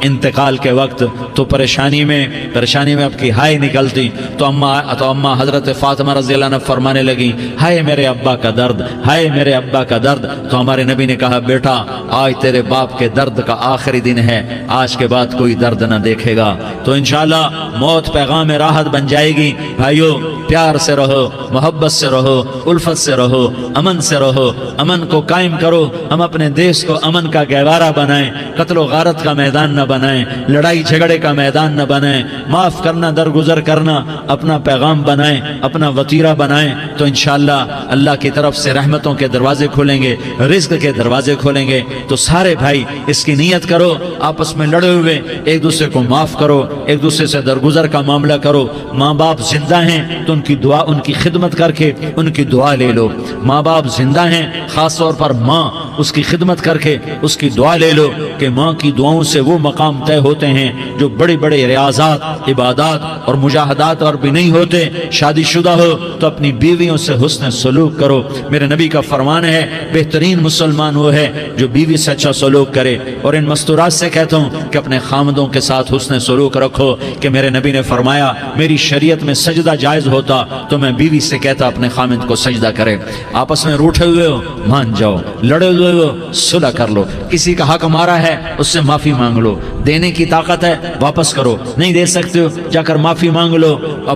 انتقال کے وقت، تو پریشانی میں اب کی ہائے نکلتی، تو اماں حضرت فاطمہ رضی اللہ عنہ فرمانے لگی، ہائے میرے ابا کا درد، ہائے میرے ابا کا درد۔ تو ہمارے نبی نے کہا، بیٹا آج تیرے باپ کے درد کا آخری دن ہے، آج کے بعد کوئی درد نہ دیکھے گا۔ تو انشاءاللہ موت پیغام راحت بن جائے گی۔ بھائیو پیار سے رہو، محبت سے رہو، الفت سے رہو، امن سے رہو، امن کو قائم کرو۔ ہم اپنے دیش کو امن کا گہوارہ بنائیں، قتل و غارت کا میدان نہ بنائیں، لڑائی جھگڑے کا میدان نہ بنائیں، معاف کرنا درگزر کرنا اپنا پیغام بنائیں، اپنا وطیرہ بنائیں۔ تو انشاءاللہ اللہ کی طرف سے رحمتوں کے دروازے کھولیں گے، رزق کے دروازے کھولیں گے۔ تو سارے بھائی اس کی نیت کرو، آپس میں لڑے ہوئے ایک دوسرے کو معاف کرو، ایک دوسرے سے درگزر کا معاملہ کرو۔ ماں باپ زندہ ہیں تو ان کی دعا، ان کی خدمت کر کے ان کی دعا لے لو۔ ماں باپ زندہ ہیں، خاص طور پر ماں، اس کی خدمت کر کے اس کی دعا لے لو کہ کہ ماں کی دعاؤں سے وہ مقام طے ہوتے ہیں جو بڑے بڑے ریاضات، عبادات اور مجاہدات اور بھی نہیں ہوتے۔ شادی شدہ ہو تو اپنی بیویوں سے حسن سلوک کرو۔ میرے نبی کا فرمان ہے بہترین مسلمان وہ ہے جو بیوی سے اچھا سلوک کرے۔ اور ان مستورات سے کہتا ہوں کہ اپنے خامدوں کے ساتھ حسن سلوک رکھو، کہ میرے نبی نے فرمایا میری شریعت میں سجدہ جائز ہوتا تو میں بیوی سے کہتا اپنے خامد کو سجدہ کرے۔ آپس میں روٹھے ہوئے ہو مان جاؤ، لڑے ہوئے ہو صلح کر لو، کسی کا حق مارا ہے اس سے معافی مانگ لو، دینے کی طاقت ہے واپس کرو، نہیں دے سکتے ہو جا کر معافی مانگ لو، اور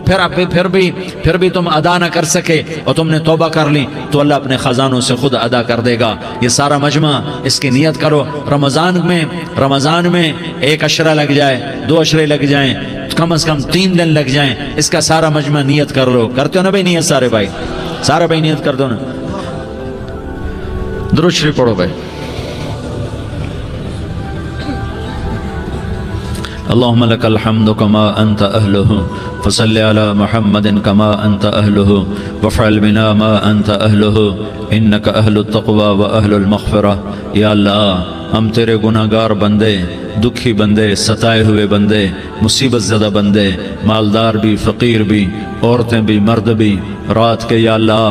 پھر بھی تم ادا نہ کر سکے اور تم نے توبہ کر لی تو اللہ اپنے خزانوں سے خود ادا کر دے گا۔ یہ سارا مجمع اس کی نیت کرو، رمضان میں 1 عشرہ لگ جائے، 2 عشرے لگ جائیں، کم از کم 3 دن لگ جائیں، اس کا سارا مجمع نیت کر لو۔ کرتے ہو نا بھائی نیت؟ سارے بھائی نیت کر دو نا۔ درود شریف پڑھو بھائی۔ اللهم لك الحمد كما أنت أهله فصل على محمد كما أنت أهله وافعل بنا ما أنت أهله إنك أهل التقوى وأهل المغفرة۔ یا اللہ ہم تیرے گناہگار بندے، دکھی بندے، ستائے ہوئے بندے، مصیبت زدہ بندے، مالدار بھی، فقیر بھی، عورتیں بھی، مرد بھی، رات کے یا اللہ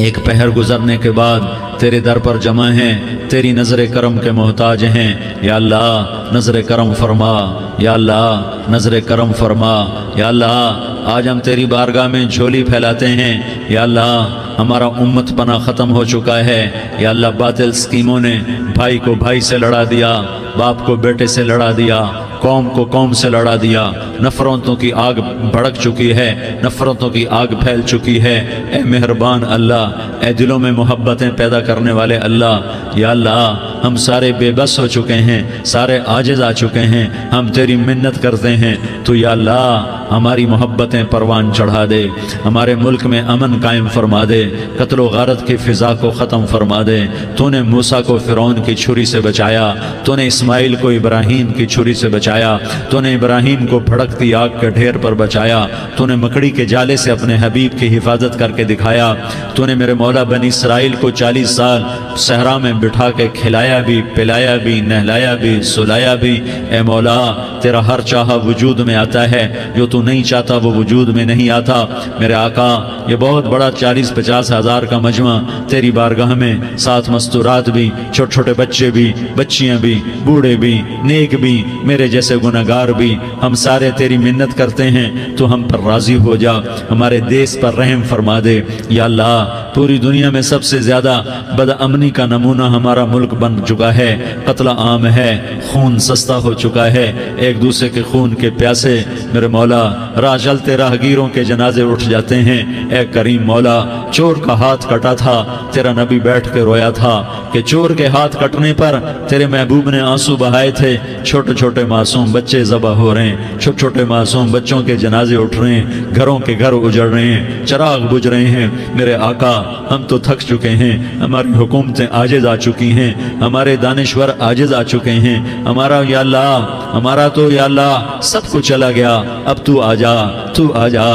ایک پہر گزرنے کے بعد تیرے در پر جمع ہیں، تیری نظر کرم کے محتاج ہیں۔ یا اللہ نظر کرم فرما، یا اللہ نظر کرم فرما۔ یا اللہ آج ہم تیری بارگاہ میں جھولی پھیلاتے ہیں۔ یا اللہ ہمارا امت پناہ ختم ہو چکا ہے۔ یا اللہ باطل اسکیموں نے بھائی کو بھائی سے لڑا دیا، باپ کو بیٹے سے لڑا دیا، قوم کو قوم سے لڑا دیا، نفرتوں کی آگ بھڑک چکی ہے، نفرتوں کی آگ پھیل چکی ہے۔ اے مہربان اللہ، اے دلوں میں محبتیں پیدا کرنے والے اللہ، یا اللہ ہم سارے بے بس ہو چکے ہیں، سارے عاجز آ چکے ہیں، ہم تیری منت کرتے ہیں تو یا اللہ ہماری محبتیں پروان چڑھا دے، ہمارے ملک میں امن قائم فرما دے، قتل و غارت کی فضا کو ختم فرما دے۔ تو نے موسیٰ کو فرعون کی چھری سے بچایا، تو نے اسماعیل کو ابراہیم کی چھری سے بچایا، تو نے ابراہیم کو بھڑکتی آگ کے ڈھیر پر بچایا، تو نے مکڑی کے جالے سے اپنے حبیب کی حفاظت کر کے دکھایا، تو نے میرے مولا بنی اسرائیل کو 40 سال صحرا میں بٹھا کے کھلایا بھی، پلایا بھی، نہلایا بھی، سلایا بھی۔ اے مولا تیرا ہر چاہا وجود میں آتا ہے، جو تو نہیں چاہتا وہ وجود میں نہیں آتا۔ میرے آقا یہ بہت بڑا 40-50 ہزار کا مجمع تیری بارگاہ میں، ساتھ مستورات بھی، چھوٹے چھوٹے بچے بھی، بچیاں بھی، بوڑھے بھی، نیک بھی، میرے جیسے گناہگار بھی، ہم سارے تیری منت کرتے ہیں تو ہم پر راضی ہو جا، ہمارے دیس پر رحم فرما دے۔ یا اللہ پوری دنیا میں سب سے زیادہ بد امنی کا نمونہ ہمارا ملک بن چکا ہے، قتل عام ہے، خون سستا ہو چکا ہے، ایک دوسرے کے خون کے پیاسے میرے مولا راہ چلتے راہگیروں کے جنازے اٹھ جاتے ہیں۔ اے کریم مولا چور کا ہاتھ کٹا تھا، تیرا نبی بیٹھ کے رویا تھا کہ چور کے ہاتھ کٹنے پر تیرے محبوب نے آنسو بہائے تھے، چھوٹے چھوٹے معصوم بچے ذبح ہو رہے ہیں، چھوٹے چھوٹے معصوم بچوں کے جنازے اٹھ رہے ہیں، گھروں کے گھر اجڑ رہے ہیں، چراغ بجھ رہے ہیں۔ میرے آقا ہم تو تھک چکے ہیں، ہماری حکومتیں عاجز آ چکی ہیں، ہمارے دانشور عاجز آ چکے ہیں، ہمارا یا اللہ ہمارا تو یا اللہ سب کچھ چلا گیا، اب تو آجا، تو آجا،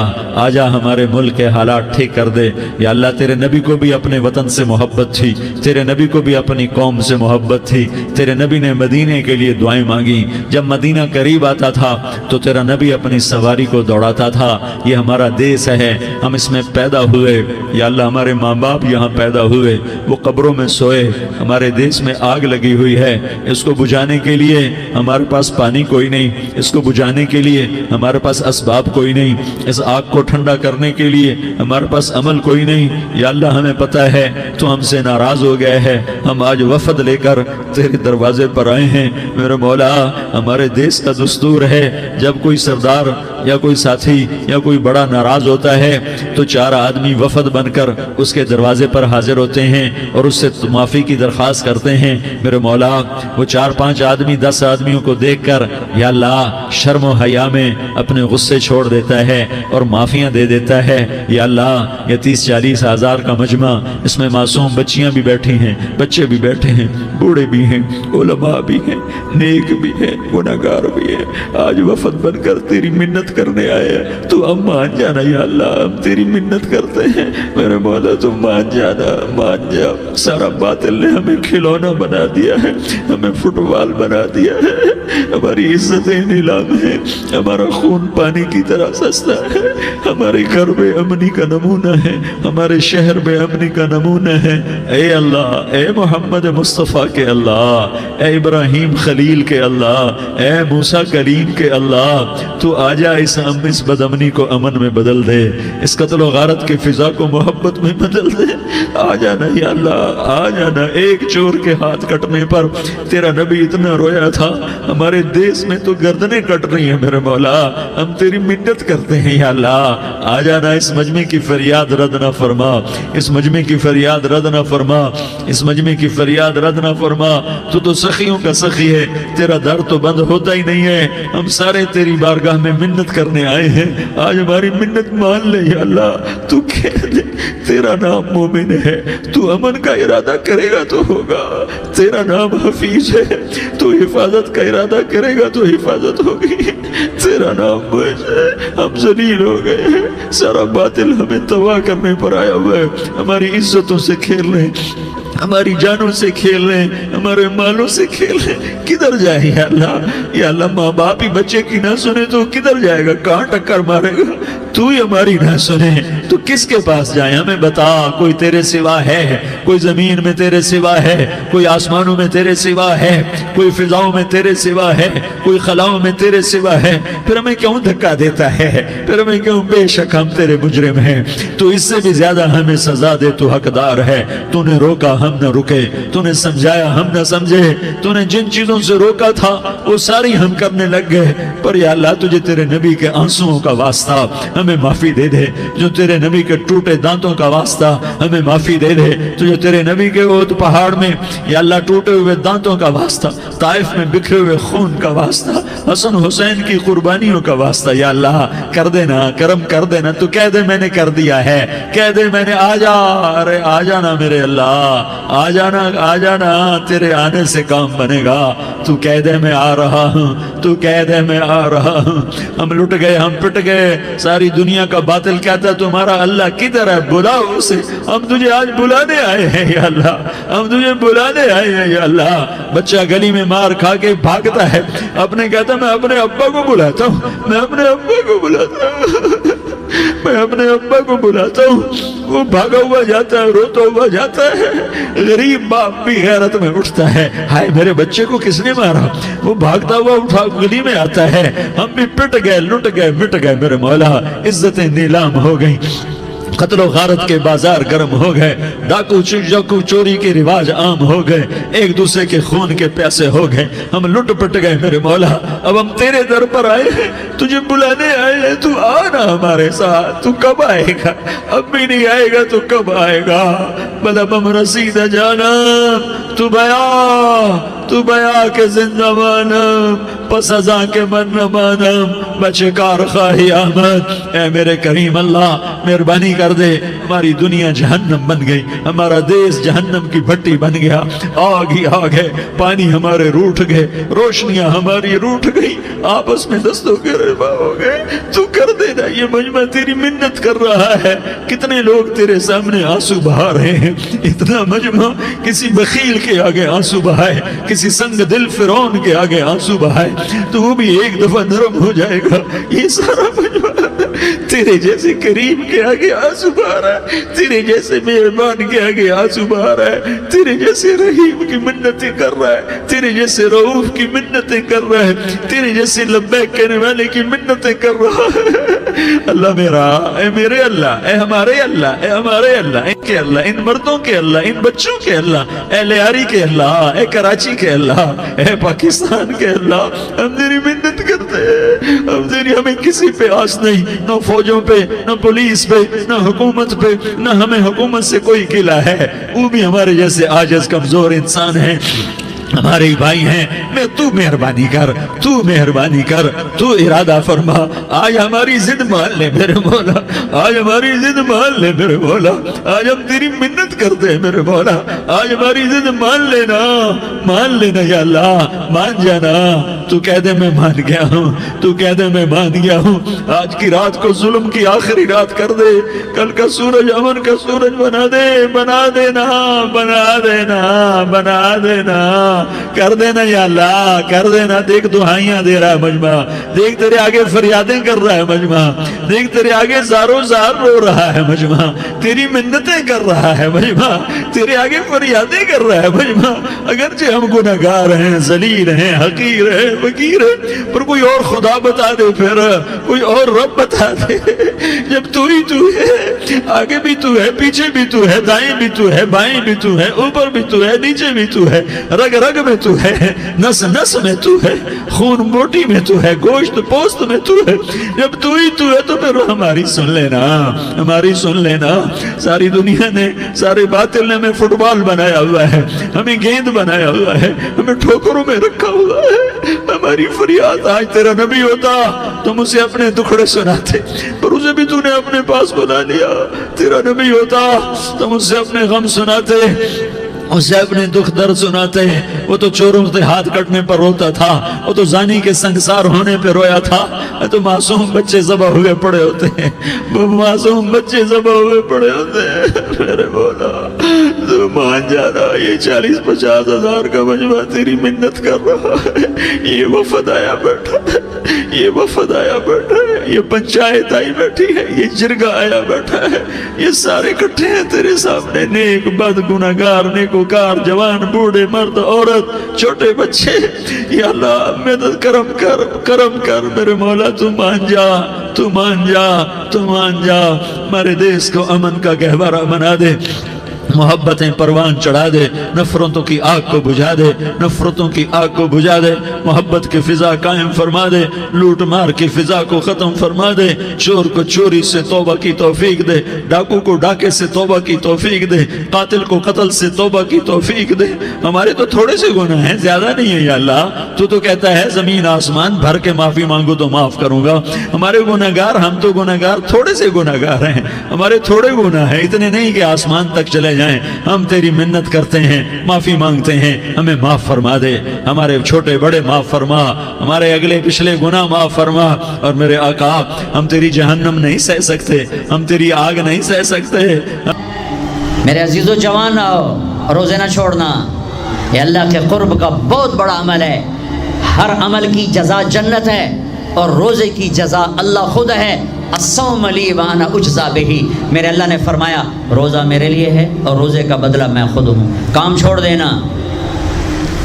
آجا ہمارے ملک کے حالات ٹھیک کر دے۔ یا اللہ تیرے نبی کو بھی اپنے وطن سے محبت تھی، تیرے نبی کو بھی اپنی قوم سے محبت تھی، تیرے نبی نے مدینے کے لیے دعائیں مانگی، جب مدینہ قریب آتا تھا تو تیرا نبی اپنی سواری کو دوڑاتا تھا۔ یہ ہمارا دیس ہے، ہم اس میں پیدا ہوئے، یا اللہ ہمارے ماں باپ یہاں پیدا ہوئے، وہ قبروں میں سوئے، ہمارے دیس میں آگ لگی ہوئی ہے، اس کو بجھانے کے لیے ہمارے پاس پانی کوئی نہیں، اس کو بجھانے کے لیے ہمارے پاس اسباب کوئی نہیں، اس آگ کو ٹھنڈا کرنے کے لیے ہمارے پاس عمل کوئی نہیں۔ یا اللہ ہمیں پتہ ہے تو ہم سے ناراض ہو گئے ہے، ہم آج وفد لے کر تیرے دروازے پر آئے ہیں۔ میرے مولا ہمارے دیس کا دستور ہے جب کوئی سردار یا کوئی ساتھی یا کوئی بڑا ناراض ہوتا ہے تو 4 آدمی وفد بن کر اس کے دروازے پر حاضر ہوتے ہیں اور اس سے معافی کی درخواست کرتے ہیں۔ میرے مولا وہ 4-5 آدمی 10 آدمیوں کو دیکھ کر یا اللہ شرم و حیا میں اپنے غصے چھوڑ دیتا ہے اور معافیاں دے دیتا ہے۔ یا اللہ یہ 30-40 ہزار کا مجمع، اس میں معصوم بچیاں بھی بیٹھی ہیں، بچے بھی بیٹھے ہیں، بوڑھے بھی ہیں، علماء بھی ہیں، نیک بھی ہیں، گناہگار بھی ہیں، آج وفد بن کر تیری منت کرنے آئے ہیں، تو اب مان جانا یا اللہ، ہم تیری منت کرتے ہیں میرے مولا، تو مان جانا، مان جا۔ سارا باطل نے ہمیں کھلونا بنا دیا ہے، ہمیں فٹ بال بنا دیا ہے، ہماری عزتیں نیلام ہے، ہمارا خون پانی کی طرح سستا ہے، ہمارے گھر بے امنی کا نمونہ ہے، ہمارے شہر بے امنی کا نمونہ ہے۔ اے اللہ، اے محمد مصطفیٰ کے اللہ، اے ابراہیم خلیل کے اللہ، اے موسیٰ کلیم کے اللہ، تو آجا اس بد امنی کو امن میں بدل دے، اس قتل و غارت کی فضا کو محبت میں بدل دے۔ آ جانا یا اللہ، آ جانا۔ ایک چور کے ہاتھ کٹنے پر تیرا نبی اتنا رویا تھا، ہمارے دیس میں تو گردنیں کٹ رہی ہیں میرے مولا، ہم تیری منت کرتے ہیں یا اللہ، آ جانا۔ اس مجمع کی فریاد رد نہ فرما، اس مجمع کی فریاد رد نہ فرما، اس مجمع کی فریاد رد نہ فرما۔ تو سخیوں کا سخی ہے، تیرا در تو بند ہوتا ہی نہیں ہے، ہم سارے تیری بارگاہ میں منت کرنے آئے ہیں، آج ہماری منت مان لے یا اللہ۔ تو کہہ دے تیرا نام مومن ہے، تو امن کا ارادہ کرے گا تو ہوگا، تیرا نام حفیظ ہے، تو حفاظت کا ارادہ کرے گا تو حفاظت ہوگی، تیرا نام موج ہے، ہم ذلیل ہو گئے ہیں، سارا باطل ہمیں تباہ کرنے پر آیا ہوا ہے، ہماری عزتوں سے کھیل رہے ہیں، ہماری جانوں سے کھیل رہے ہیں، ہمارے مالوں سے کھیل رہے ہیں۔ کدھر جائے یا اللہ؟ یا اللہ، ماں باپ ہی بچے کی نہ سنے تو کدھر جائے گا؟ کہاں ٹکر مارے گا؟ تو ہی ہماری نہ سنے تو کس کے پاس جائیں؟ ہمیں بتا، کوئی تیرے سوا ہے؟ کوئی زمین میں تیرے سوا ہے؟ کوئی آسمانوں میں تیرے سوا ہے؟ کوئی فضاؤں میں تیرے سوا ہے؟ کوئی خلاؤں میں تیرے سوا ہے؟ پھر ہمیں کیوں دھکا دیتا ہے؟ پھر ہمیں کیوں؟ بے شک ہم تیرے مجرم ہیں، تو اس سے بھی زیادہ ہمیں سزا دے، تو حقدار ہے۔ تو نے روکا ہم نہ رکے، تو نے سمجھایا ہم نہ سمجھے، تو نے جن چیزوں سے روکا تھا وہ ساری ہم کرنے لگ گئے، پر یا اللہ تجھے تیرے نبی کے آنسوؤں کا واسطہ ہمیں معافی دے دے، جو تیرے نبی کے ٹوٹے دانتوں کا واسطہ ہمیں معافی دے دے، تجھے تیرے نبی کے احد پہاڑ میں یا اللہ ٹوٹے ہوئے دانتوں کا واسطہ، طائف میں بکھرے ہوئے خون کا واسطہ، حسن حسین کی قربانیوں کا واسطہ یا اللہ کر دینا، کرم کر دینا۔ تو کہہ دے میں نے کر دیا ہے، کہہ دے میں نے، آ جا، ارے آ جانا میرے اللہ، آ جانا، آ جانا، تیرے آنے سے کام بنے گا۔ تو کہہ دے میں آ رہا ہوں، تو کہہ دے میں آ رہا ہوں۔ ہم لٹ گئے، ہم پٹ گئے، ساری دنیا کا باطل کہتا ہے تمہارا اللہ کدھر ہے؟ بلاؤ اسے، ہم تجھے آج بلانے آئے ہیں یا اللہ، ہم تجھے بلانے آئے ہیں یا اللہ۔ بچہ گلی میں مار کھا کے بھاگتا ہے، اپنے کہتا میں اپنے ابا کو بلاتا ہوں، میں اپنے ابا کو بلاتا ہوں، میں اپنے ابا کو بلاتا ہوں، وہ بھاگا ہوا جاتا ہے، روتا ہوا جاتا ہے۔ غریب باپ بھی غیرت میں اٹھتا ہے، ہائے میرے بچے کو کس نے مارا؟ وہ بھاگتا ہوا اٹھا گلی میں آتا ہے۔ ہم بھی پٹ گئے، لٹ گئے، مٹ گئے میرے مولا، عزتیں نیلام ہو گئیں، قتل و غارت کے بازار گرم ہو گئے، ڈاکو چوری کے رواج عام ہو گئے، ایک دوسرے کے خون کے پیاسے ہو گئے، ہم لٹ پٹ گئے میرے مولا۔ اب ہم تیرے در پر آئے ہیں، تجھے بلانے آئے ہیں، تو آنا ہمارے ساتھ۔ تو کب آئے گا؟ اب بھی نہیں آئے گا تو کب آئے گا؟ بلب ہم رسید جانا، تو بیا کے زندہ مانم، پس ازاں کے من نہ مانم، بچکار خواہی آمد۔ اے میرے کریم اللہ، مہربانی کر دے، ہماری دنیا جہنم بن گئی، ہمارا دیس جہنم کی بھٹی بن گیا، آگ ہی آگ ہے، پانی ہمارے روٹھ گئے، روشنیاں ہماری روٹھ گئی، آپس میں دستوں کے ربا ہو گئے۔ تو کر دینا، یہ مجمع تیری منت کر رہا ہے، کتنے لوگ تیرے سامنے آنسو بہا رہے ہیں، اتنا مجمع کسی بخیل کے آگے آنسو بہائے، کسی سنگ دل فرعون کے آگے آنسو بہائے تو وہ بھی ایک دفعہ نرم ہو جائے گا۔ یہ سارا مجمع تیرے جیسے کریم کے آگے آنسو بہا رہا ہے، تیرے جیسے مہربان کے آگے آنسو بہا رہا ہے، تیرے جیسے رحیم کی منتیں کر رہا ہے، تیرے جیسے رؤوف کی منتیں کر رہا ہے، تیرے جیسے لبیک کہنے والے کی منتیں کر رہا ہے۔ اللہ میرا، اے میرے اللہ، اے ہمارے اللہ، اے ہمارے اللہ، ان کے اللہ، ان مردوں کے اللہ، ان بچوں کے اللہ، اے لیاری کے اللہ، اے کراچی کے اللہ، اے پاکستان کے اللہ، ہم تیری منت کرتے ہیں، ہمیں کسی پہ آس نہیں، نہ فوجوں پہ، نہ پولیس پہ، نہ حکومت پہ، نہ ہمیں حکومت سے کوئی گلہ ہے، وہ بھی ہمارے جیسے عاجز کمزور انسان ہیں، ہمارے بھائی ہیں، میں تو مہربانی کر، تو مہربانی کر، تو ارادہ فرما، آج ہماری ضد مان لے میرے مولا، آج ہماری ضد مان لے میرے مولا، آج ہم تیری منت کرتے ہیں میرے مولا، آج ہماری ضد مان لینا یا اللہ، مان جانا، تو کہہ دے میں مان گیا ہوں، تو کہہ دے میں مان گیا ہوں، آج کی رات کو ظلم کی آخری رات کر دے، کل کا سورج امن کا سورج بنا دینا کر دینا یا اللہ، کر دینا۔ دیکھ دعائیاں دے رہا ہے مجمع، دیکھ تیرے آگے فریادیں کر رہا ہے مجمع، دیکھ تیرے آگے زارو زار رو رہا ہے مجمع، تیری منتیں کر رہا ہے مجمع، تیرے آگے فریادیں کر رہا ہے مجمع۔ اگرچہ ہم گناہگار ہیں، ذلیل ہیں، حقیر ہیں، فقیر ہیں، پر کوئی اور خدا بتا دے، پھر کوئی اور رب بتا دے۔ جب تو ہی تو ہے، آگے بھی تو ہے، پیچھے بھی تو ہے، دائیں بھی تو ہے، بائیں بھی تو ہے، اوپر بھی تو ہے، نیچے بھی تو ہے، رگ رگ میں تو ہے، نس نس میں تو ہے، خون بوٹی میں تو ہے، گوشت پوست میں تو ہے۔ جب تو ہی تو ہے تو پھر ہماری سن لینا، ہماری سن لینا۔ ساری دنیا نے، سارے باطل نے ہمیں فٹ بال بنایا ہوا ہے، ہمیں گیند بنایا ہوا ہے، ہمیں ٹھوکروں میں رکھا ہوا ہے۔ ہماری فریاد، آج تیرا نبی ہوتا تم اسے اپنے دکھڑے سناتے، پر اسے بھی تو نے اپنے پاس بنا لیا۔ تیرا نبی ہوتا تم اسے اپنے غم سناتے، اسے اپنے دکھ درد سناتے۔ وہ تو چوروں سے ہاتھ کٹنے پر روتا تھا، وہ تو زانی کے سنگسار ہونے پہ رویا تھا، تو معصوم بچے ذبح ہوئے پڑے ہوتے ہیں، وہ معصوم بچے ذبح ہوئے پڑے ہوتے ہیں۔ میرے مولا تو مان جانا، یہ 40-50 ہزار کا مجمع تیری منت کر رہا ہے، یہ وفد آیا بیٹھا ہے، یہ وفد آیا بیٹھا ہے، یہ پنچایت آئی بیٹھی ہے، یہ جرگہ آیا بیٹھا ہے، یہ سارے اکٹھے ہیں تیرے سامنے، نیک بد گناہگار نیکوکار، جوان بوڑھے مرد عورت چھوٹے بچے۔ یا اللہ مدد کرم کر میرے مولا، تو مان جا، تو مان جا، تو مان جا، ہمارے دیس کو امن کا گہوارہ بنا دے، محبتیں پروان چڑھا دے، نفرتوں کی آگ کو بجھا دے، نفرتوں کی آگ کو بجھا دے، محبت کی فضا قائم فرما دے، لوٹ مار کی فضا کو ختم فرما دے، چور کو چوری سے توبہ کی توفیق دے، ڈاکو کو ڈاکے سے توبہ کی توفیق دے، قاتل کو قتل سے توبہ کی توفیق دے۔ ہمارے تو تھوڑے سے گناہ ہیں، زیادہ نہیں ہے یا اللہ، تو کہتا ہے زمین آسمان بھر کے معافی مانگو تو معاف کروں گا۔ ہمارے گناہگار، ہم تو گناہگار تھوڑے سے گناہگار ہیں، ہمارے تھوڑے گناہ ہیں، اتنے نہیں کہ آسمان تک چلے جائیں۔ ہم تیری منت کرتے ہیں، معافی مانگتے ہیں، ہمیں معاف فرما دے، ہمارے چھوٹے بڑے معاف فرما، ہمارے اگلے پچھلے گناہ معاف فرما۔ اور میرے آقا، ہم تیری جہنم نہیں سہ سکتے، ہم تیری آگ نہیں سہ سکتے۔ میرے عزیزو جوان آؤ، روزے نہ چھوڑنا، یہ اللہ کے قرب کا بہت بڑا عمل ہے۔ ہر عمل کی جزا جنت ہے، اور روزے کی جزا اللہ خود ہے۔ الصوم لی وانا اجزا بہ، میرے اللہ نے فرمایا روزہ میرے لیے ہے اور روزے کا بدلہ میں خود ہوں۔ کام چھوڑ دینا،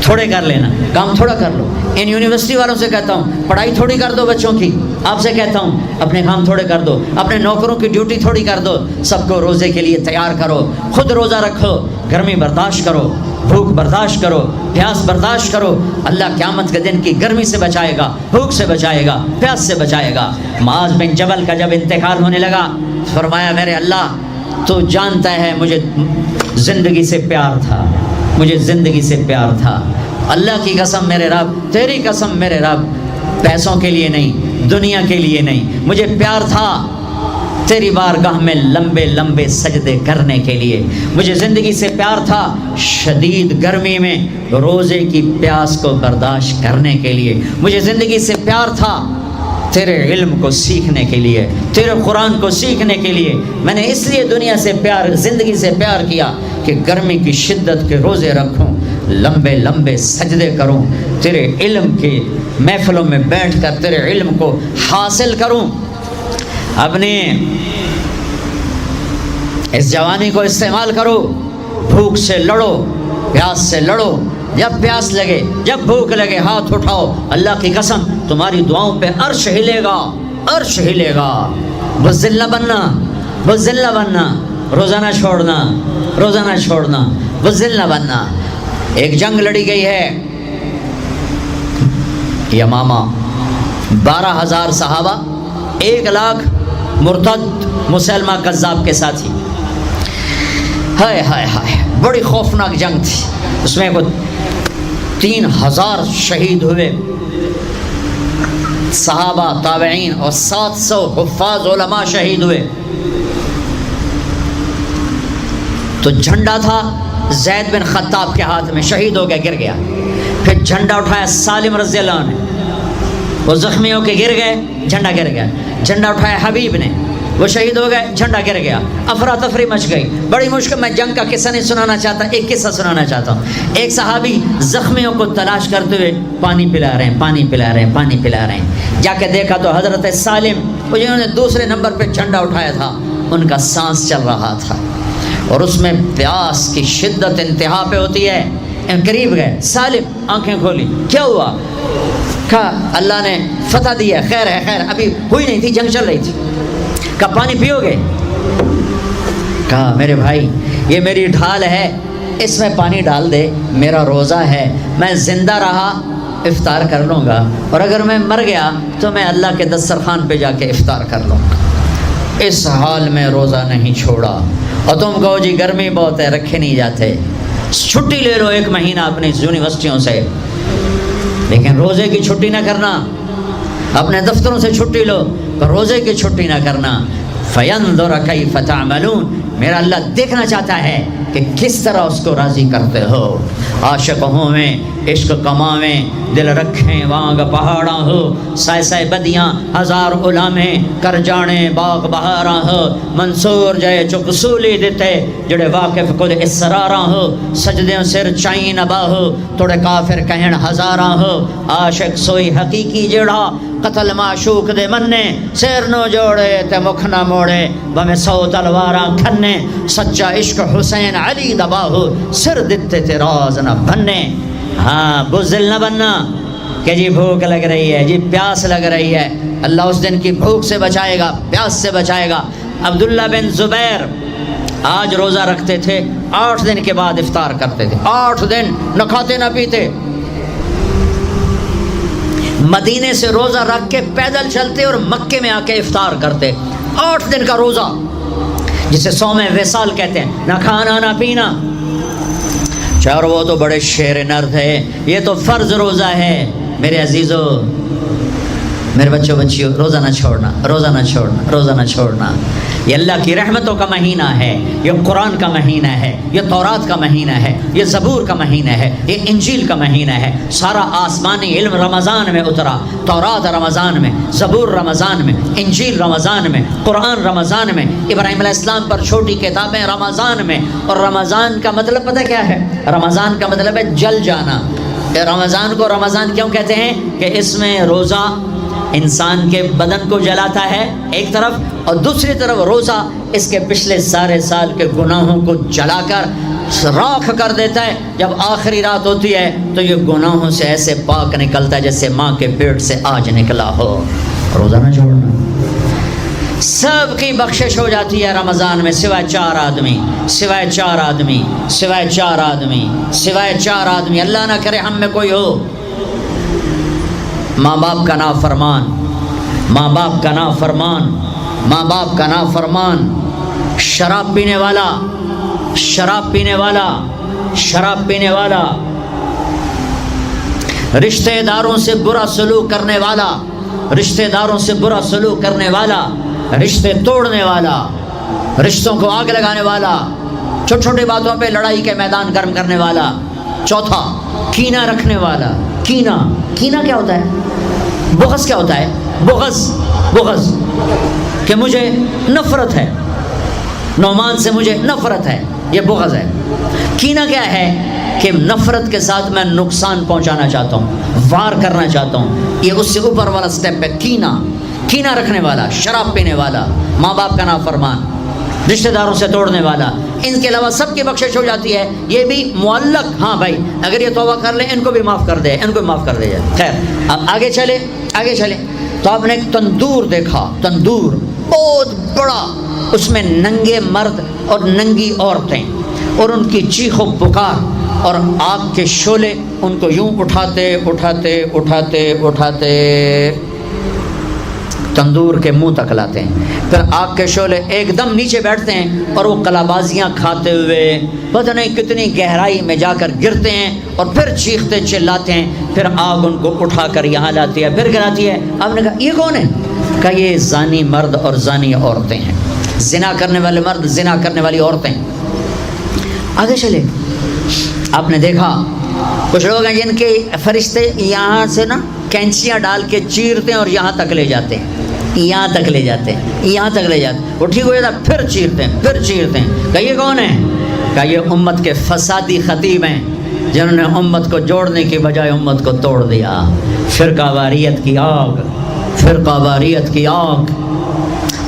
تھوڑے کر لینا، کام تھوڑا کر لو۔ ان یونیورسٹی والوں سے کہتا ہوں پڑھائی تھوڑی کر دو بچوں کی، آپ سے کہتا ہوں اپنے کام تھوڑے کر دو، اپنے نوکروں کی ڈیوٹی تھوڑی کر دو، سب کو روزے کے لیے تیار کرو، خود روزہ رکھو، گرمی برداشت کرو، بھوک برداشت کرو، پیاس برداشت کرو۔ اللہ قیامت کے دن کی گرمی سے بچائے گا، بھوک سے بچائے گا، پیاس سے بچائے گا۔ معاذ بن جبل کا جب انتقال ہونے لگا، فرمایا میرے اللہ تو جانتا ہے مجھے زندگی سے پیار تھا، مجھے زندگی سے پیار تھا۔ اللہ کی قسم میرے رب، تیری قسم میرے رب، پیسوں کے لیے نہیں، دنیا کے لیے نہیں، مجھے پیار تھا تیری بارگاہ میں لمبے لمبے سجدے کرنے کے لیے، مجھے زندگی سے پیار تھا شدید گرمی میں روزے کی پیاس کو برداشت کرنے کے لیے، مجھے زندگی سے پیار تھا تیرے علم کو سیکھنے کے لیے، تیرے قرآن کو سیکھنے کے لیے۔ میں نے اس لیے دنیا سے پیار، زندگی سے پیار کیا کہ گرمی کی شدت کے روزے رکھوں، لمبے لمبے سجدے کروں، تیرے علم کے محفلوں میں بیٹھ کر تیرے علم کو حاصل کروں۔ اپنے اس جوانی کو استعمال کرو، بھوک سے لڑو، پیاس سے لڑو، جب پیاس لگے، جب بھوک لگے ہاتھ اٹھاؤ، اللہ کی قسم تمہاری دعاؤں پہ عرش ہلے گا، عرش ہلے گا۔ بزدل نہ بننا، بزدل نہ بننا، روزہ نہ چھوڑنا، روزہ نہ چھوڑنا، بزدل نہ بننا۔ ایک جنگ لڑی گئی ہے یمامہ، 12,000 صحابہ، 1,00,000 مرتد مسلمہ کذاب کے ساتھی۔ ہائے ہائے ہائے، بڑی خوفناک جنگ تھی۔ اس میں 3000 شہید ہوئے صحابہ تابعین اور 700 حفاظ علماء شہید ہوئے. تو جھنڈا تھا زید بن خطاب کے ہاتھ میں، شہید ہو گیا، گر گیا. پھر جھنڈا اٹھایا سالم رضی اللہ عنہ نے، وہ زخمی ہو کے گر گئے، جھنڈا گر گیا. جھنڈا اٹھایا حبیب نے، وہ شہید ہو گئے، جھنڈا گر گیا. افراتفری مچ گئی، بڑی مشکل. میں جنگ کا قصہ نہیں سنانا چاہتا، ایک قصہ سنانا چاہتا ہوں. ایک صحابی زخمیوں کو تلاش کرتے ہوئے پانی پلا رہے ہیں، پانی پلا رہے ہیں، پانی پلا رہے ہیں. جا کے دیکھا تو حضرت سالم، وہ جنہوں نے دوسرے نمبر پہ جھنڈا اٹھایا تھا، ان کا سانس چل رہا تھا اور اس میں پیاس کی شدت انتہا پہ ہوتی ہے. قریب گئے، سالم آنکھیں کھولی، کیا ہوا؟ کہا اللہ نے فتح دی ہے، خیر ہے، خیر ابھی ہوئی نہیں تھی، جنگ چل رہی تھی. کہا پانی پیو گے؟ کہا میرے بھائی یہ میری ڈھال ہے، اس میں پانی ڈال دے، میرا روزہ ہے، میں زندہ رہا افطار کر لوں گا، اور اگر میں مر گیا تو میں اللہ کے دسترخوان پہ جا کے افطار کر لوں گا. اس حال میں روزہ نہیں چھوڑا. اور تم کہو جی گرمی بہت ہے، رکھے نہیں جاتے، چھٹی لے لو 1 مہینہ اپنی یونیورسٹیوں سے، لیکن روزے کی چھٹی نہ کرنا. اپنے دفتروں سے چھٹی لو پر روزے کی چھٹی نہ کرنا. فَيَنْظُرَ كَيْفَ تَعْمَلُونَ. میرا اللہ دیکھنا چاہتا ہے کہ کس طرح اس کو راضی کرتے ہو. عاشق ہوں میں عشق کماویں، دل رکھیں وانگ پہاڑاں ہو، سائے سائے بدیاں ہزار غلامیں کر جانے باغ بہاراں ہو. منصور جائے چک سولی دیتے جڑے واقف کل اسراراں ہو. سجدیں سر چائیں نبا ہو توڑے کافر کہن ہزاراں ہو. عاشق سوئی حقیقی جڑا قتل معشوق دے مننے، سیر نو جوڑے تے مکھ نہ موڑے، بمیں 100 تلواراں کھنے. سچا عشق حسین علی دبا ہو، سر دیتے تے راز نہ بننے. ہاں بزدل نہ بننا کہ جی بھوک لگ رہی ہے، جی پیاس لگ رہی ہے. اللہ اس دن کی بھوک سے بچائے گا، پیاس سے بچائے گا. عبداللہ بن زبیر آج روزہ رکھتے تھے، 8 دن کے بعد افطار کرتے تھے. 8 دن نہ کھاتے نہ پیتے. مدینے سے روزہ رکھ کے پیدل چلتے اور مکے میں آ کے افطار کرتے. 8 دن کا روزہ جسے صوم وصال کہتے ہیں، نہ کھانا نہ پینا. چار وہ تو بڑے شیر نر تھے، یہ تو فرض روزہ ہے. میرے عزیزو، میرے بچوں بچیوں، روزہ نہ چھوڑنا، روزہ نہ چھوڑنا، روزہ نہ چھوڑنا. یہ اللہ کی رحمتوں کا مہینہ ہے، یہ قرآن کا مہینہ ہے، یہ تورات کا مہینہ ہے، یہ زبور کا مہینہ ہے، یہ انجیل کا مہینہ ہے. سارا آسمانی علم رمضان میں اترا. تورات رمضان میں، زبور رمضان میں، انجیل رمضان میں، قرآن رمضان میں، ابراہیم علیہ السلام پر چھوٹی کتابیں رمضان میں. اور رمضان کا مطلب پتہ کیا ہے؟ رمضان کا مطلب ہے جل جانا. رمضان کو رمضان کیوں کہتے ہیں؟ کہ اس میں روزہ انسان کے بدن کو جلاتا ہے ایک طرف، اور دوسری طرف روزہ اس کے پچھلے سارے سال کے گناہوں کو جلا کر راکھ کر دیتا ہے. جب آخری رات ہوتی ہے تو یہ گناہوں سے ایسے پاک نکلتا ہے جیسے ماں کے پیٹ سے آج نکلا ہو. روزہ نہ چھوڑنا. سب کی بخشش ہو جاتی ہے رمضان میں سوائے 4 آدمی، سوائے 4 آدمی، سوائے 4 آدمی، سوائے 4 آدمی. اللہ نہ کرے ہم میں کوئی ہو. ماں باپ کا نافرمان، ماں باپ کا نافرمان، ماں باپ کا نافرمان، شراب پینے والا، شراب پینے والا، شراب پینے والا، رشتہ داروں سے برا سلوک کرنے والا، رشتہ داروں سے برا سلوک کرنے والا، رشتے توڑنے والا، رشتوں کو آگ لگانے والا، چھوٹی چھوٹی باتوں پہ لڑائی کے میدان گرم کرنے والا. چوتھا، کینہ رکھنے والا. کینہ، کینہ کیا ہوتا ہے؟ بغض کیا ہوتا ہے؟ بغض، بغض کہ مجھے نفرت ہے، نعمان سے مجھے نفرت ہے، یہ بغض ہے. کینہ کیا ہے؟ کہ نفرت کے ساتھ میں نقصان پہنچانا چاہتا ہوں، وار کرنا چاہتا ہوں. یہ اس سے اوپر والا سٹیپ ہے کینہ. کینہ رکھنے والا، شراب پینے والا، ماں باپ کا نافرمان، رشتہ داروں سے توڑنے والا. ان کے علاوہ سب کی بخشش ہو جاتی ہے. یہ بھی معلق، ہاں بھائی اگر یہ توبہ کر لیں ان کو بھی معاف کر دے، ان کو بھی معاف کر دے جائے. خیر اب آگے چلے، آگے چلے. تو آپ نے ایک تندور دیکھا، تندور بہت بڑا، اس میں ننگے مرد اور ننگی عورتیں، اور ان کی چیخ و پکار اور آگ کے شعلے ان کو یوں اٹھاتے اٹھاتے اٹھاتے اٹھاتے تندور کے منہ تک لاتے ہیں، پھر آگ کے شعلے ایک دم نیچے بیٹھتے ہیں اور وہ کلابازیاں کھاتے ہوئے پتہ نہیں کتنی گہرائی میں جا کر گرتے ہیں اور پھر چیختے چلاتے ہیں، پھر آگ ان کو اٹھا کر یہاں لاتی ہے، پھر گراتی ہے۔ آپ نے کہا یہ کون ہے؟ کہا یہ زانی مرد اور زانی عورتیں ہیں، زنا کرنے والے مرد، زنا کرنے والی عورتیں۔ آگے چلے، آپ نے دیکھا کچھ لوگ ہیں جن کے فرشتے یہاں سے نا کینچیاں ڈال کے چیرتے ہیں اور یہاں تک لے جاتے ہیں، یہاں تک لے جاتے ہیں، یہاں تک لے جاتے ہیں، وہ ٹھیک ہو جاتا ہے پھر چیرتے ہیں، پھر چیرتے ہیں۔ کہ یہ کون ہے؟ کہ یہ امت کے فسادی خطیب ہیں جنہوں نے امت کو جوڑنے کی بجائے امت کو توڑ دیا۔ فرقہ واریت کی آگ، فرقہ واریت کی آگ۔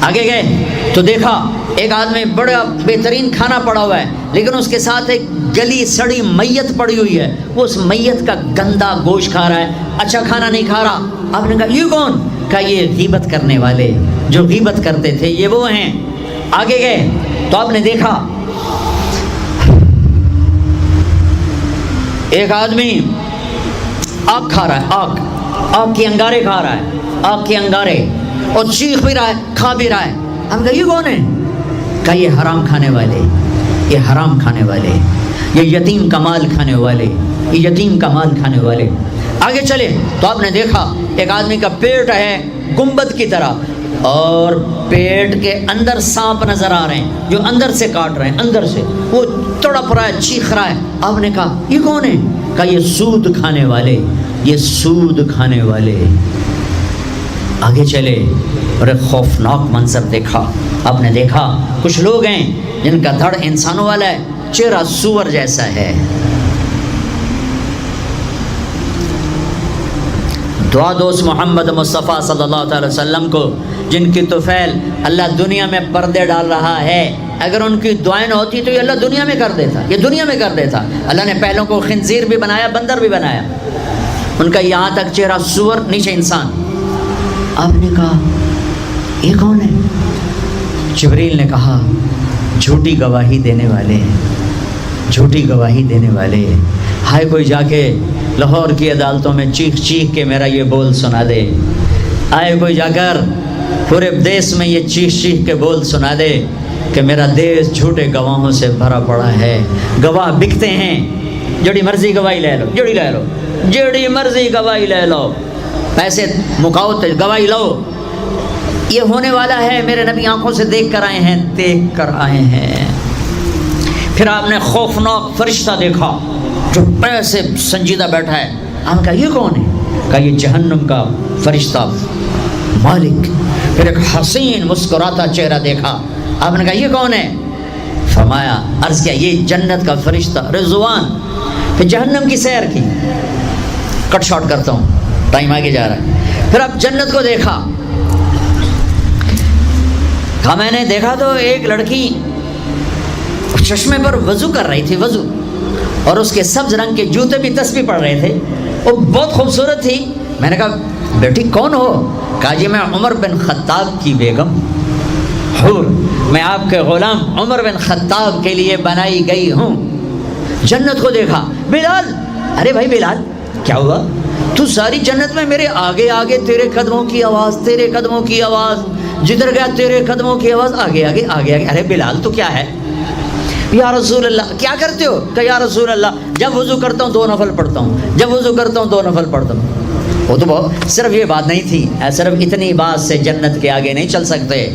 آگے گئے تو دیکھا ایک آدمی بڑا بہترین کھانا پڑا ہوا ہے، لیکن اس کے ساتھ ایک گلی سڑی میت پڑی ہوئی ہے، وہ اس میت کا گندا گوشت کھا رہا ہے، اچھا کھانا نہیں کھا رہا۔ آپ نے کہا یہ کون؟ کہا یہ غیبت کرنے والے جو غیبت کرتے تھے، یہ وہ ہیں۔ آگے گئے تو آپ نے دیکھا ایک آدمی آگ کھا رہا ہے، آگ کے انگارے کھا رہا ہے، آگ کے انگارے، اور چیخ بھی رہا ہے، کھا بھی رہا ہے۔ ہم کہا یہ کون ہے؟ کہا یہ حرام کھانے والے، یہ حرام کھانے والے، یہ یتیم کا مال کھانے والے، یہ یتیم کا مال کھانے والے۔ آگے چلے تو آپ نے دیکھا ایک آدمی کا پیٹ ہے گنبد کی طرح اور پیٹ کے اندر سانپ نظر آ رہے ہیں جو اندر سے کاٹ رہے ہیں، اندر سے وہ تڑپ رہا ہے، چیخ رہا ہے۔ آپ نے کہا یہ کون ہے؟ کہا یہ سود کھانے والے، یہ سود کھانے والے۔ آگے چلے اور ایک خوفناک منظر دیکھا۔ آپ نے دیکھا کچھ لوگ ہیں جن کا دھڑ انسانوں والا ہے، چہرہ سور جیسا ہے۔ دعا دوست محمد مصطفیٰ صلی اللہ تعالی وسلم کو، جن کی طفیل اللہ دنیا میں پردے ڈال رہا ہے، اگر ان کی دعائیں نہ ہوتی تو یہ اللہ دنیا میں کر دیتا، یہ دنیا میں کر دیتا۔ اللہ نے پہلوں کو خنزیر بھی بنایا، بندر بھی بنایا، ان کا یہاں تک چہرہ سور، نیچے انسان۔ آپ نے کہا یہ کون ہے؟ جبریل نے کہا جھوٹی گواہی دینے والے ہیں، جھوٹی گواہی دینے والے ہیں۔ ہائے کوئی جا کے لاہور کی عدالتوں میں چیخ چیخ کے میرا یہ بول سنا دے، آئے کوئی جا کر پورے دیس میں یہ چیخ چیخ کے بول سنا دے کہ میرا دیس جھوٹے گواہوں سے بھرا پڑا ہے، گواہ بکتے ہیں، جڑی مرضی گواہی لے لو، جڑی لے لو، جڑی مرضی گواہی لے لو، پیسے مکاؤ تو گواہی لو۔ یہ ہونے والا ہے، میرے نبی آنکھوں سے دیکھ کر آئے ہیں، دیکھ کر آئے ہیں۔ پھر آپ نے خوفناک فرشتہ دیکھا جو ایسے سنجیدہ بیٹھا ہے۔ آپ نے کہا یہ کون ہے؟ کہا یہ جہنم کا فرشتہ مالک۔ پھر ایک حسین مسکراتا چہرہ دیکھا۔ آپ نے کہا یہ کون ہے؟ فرمایا، عرض کیا یہ جنت کا فرشتہ رضوان۔ پھر جہنم کی سیر کی، کٹ شارٹ کرتا ہوں، ٹائم آگے جا رہا ہے۔ پھر اب جنت کو دیکھا، کہا میں نے دیکھا تو ایک لڑکی چشمے پر وضو کر رہی تھی، وضو، اور اس کے سبز رنگ کے جوتے بھی تسبیح پڑھ رہے تھے، وہ بہت خوبصورت تھی۔ میں نے کہا بیٹی کون ہو؟ کہا جی میں عمر بن خطاب کی بیگم حور، میں آپ کے غلام عمر بن خطاب کے لیے بنائی گئی ہوں۔ جنت کو دیکھا، بلال، ارے بھائی بلال کیا ہوا؟ تو ساری جنت میں میرے آگے آگے، تیرے قدموں کی آواز، تیرے قدموں کی آواز، جدھر گیا تیرے قدموں کی آواز، آگے آگے آگے آگے۔ ارے بلال تو کیا ہے؟ یا رسول اللہ کیا کرتے ہو؟ کہ یا رسول اللہ جب وضو کرتا ہوں 2 نفل پڑھتا ہوں، جب وضو کرتا ہوں 2 نفل پڑھتا ہوں۔ وہ تو بہت صرف یہ بات نہیں تھی، صرف اتنی بات سے جنت کے آگے نہیں چل سکتے،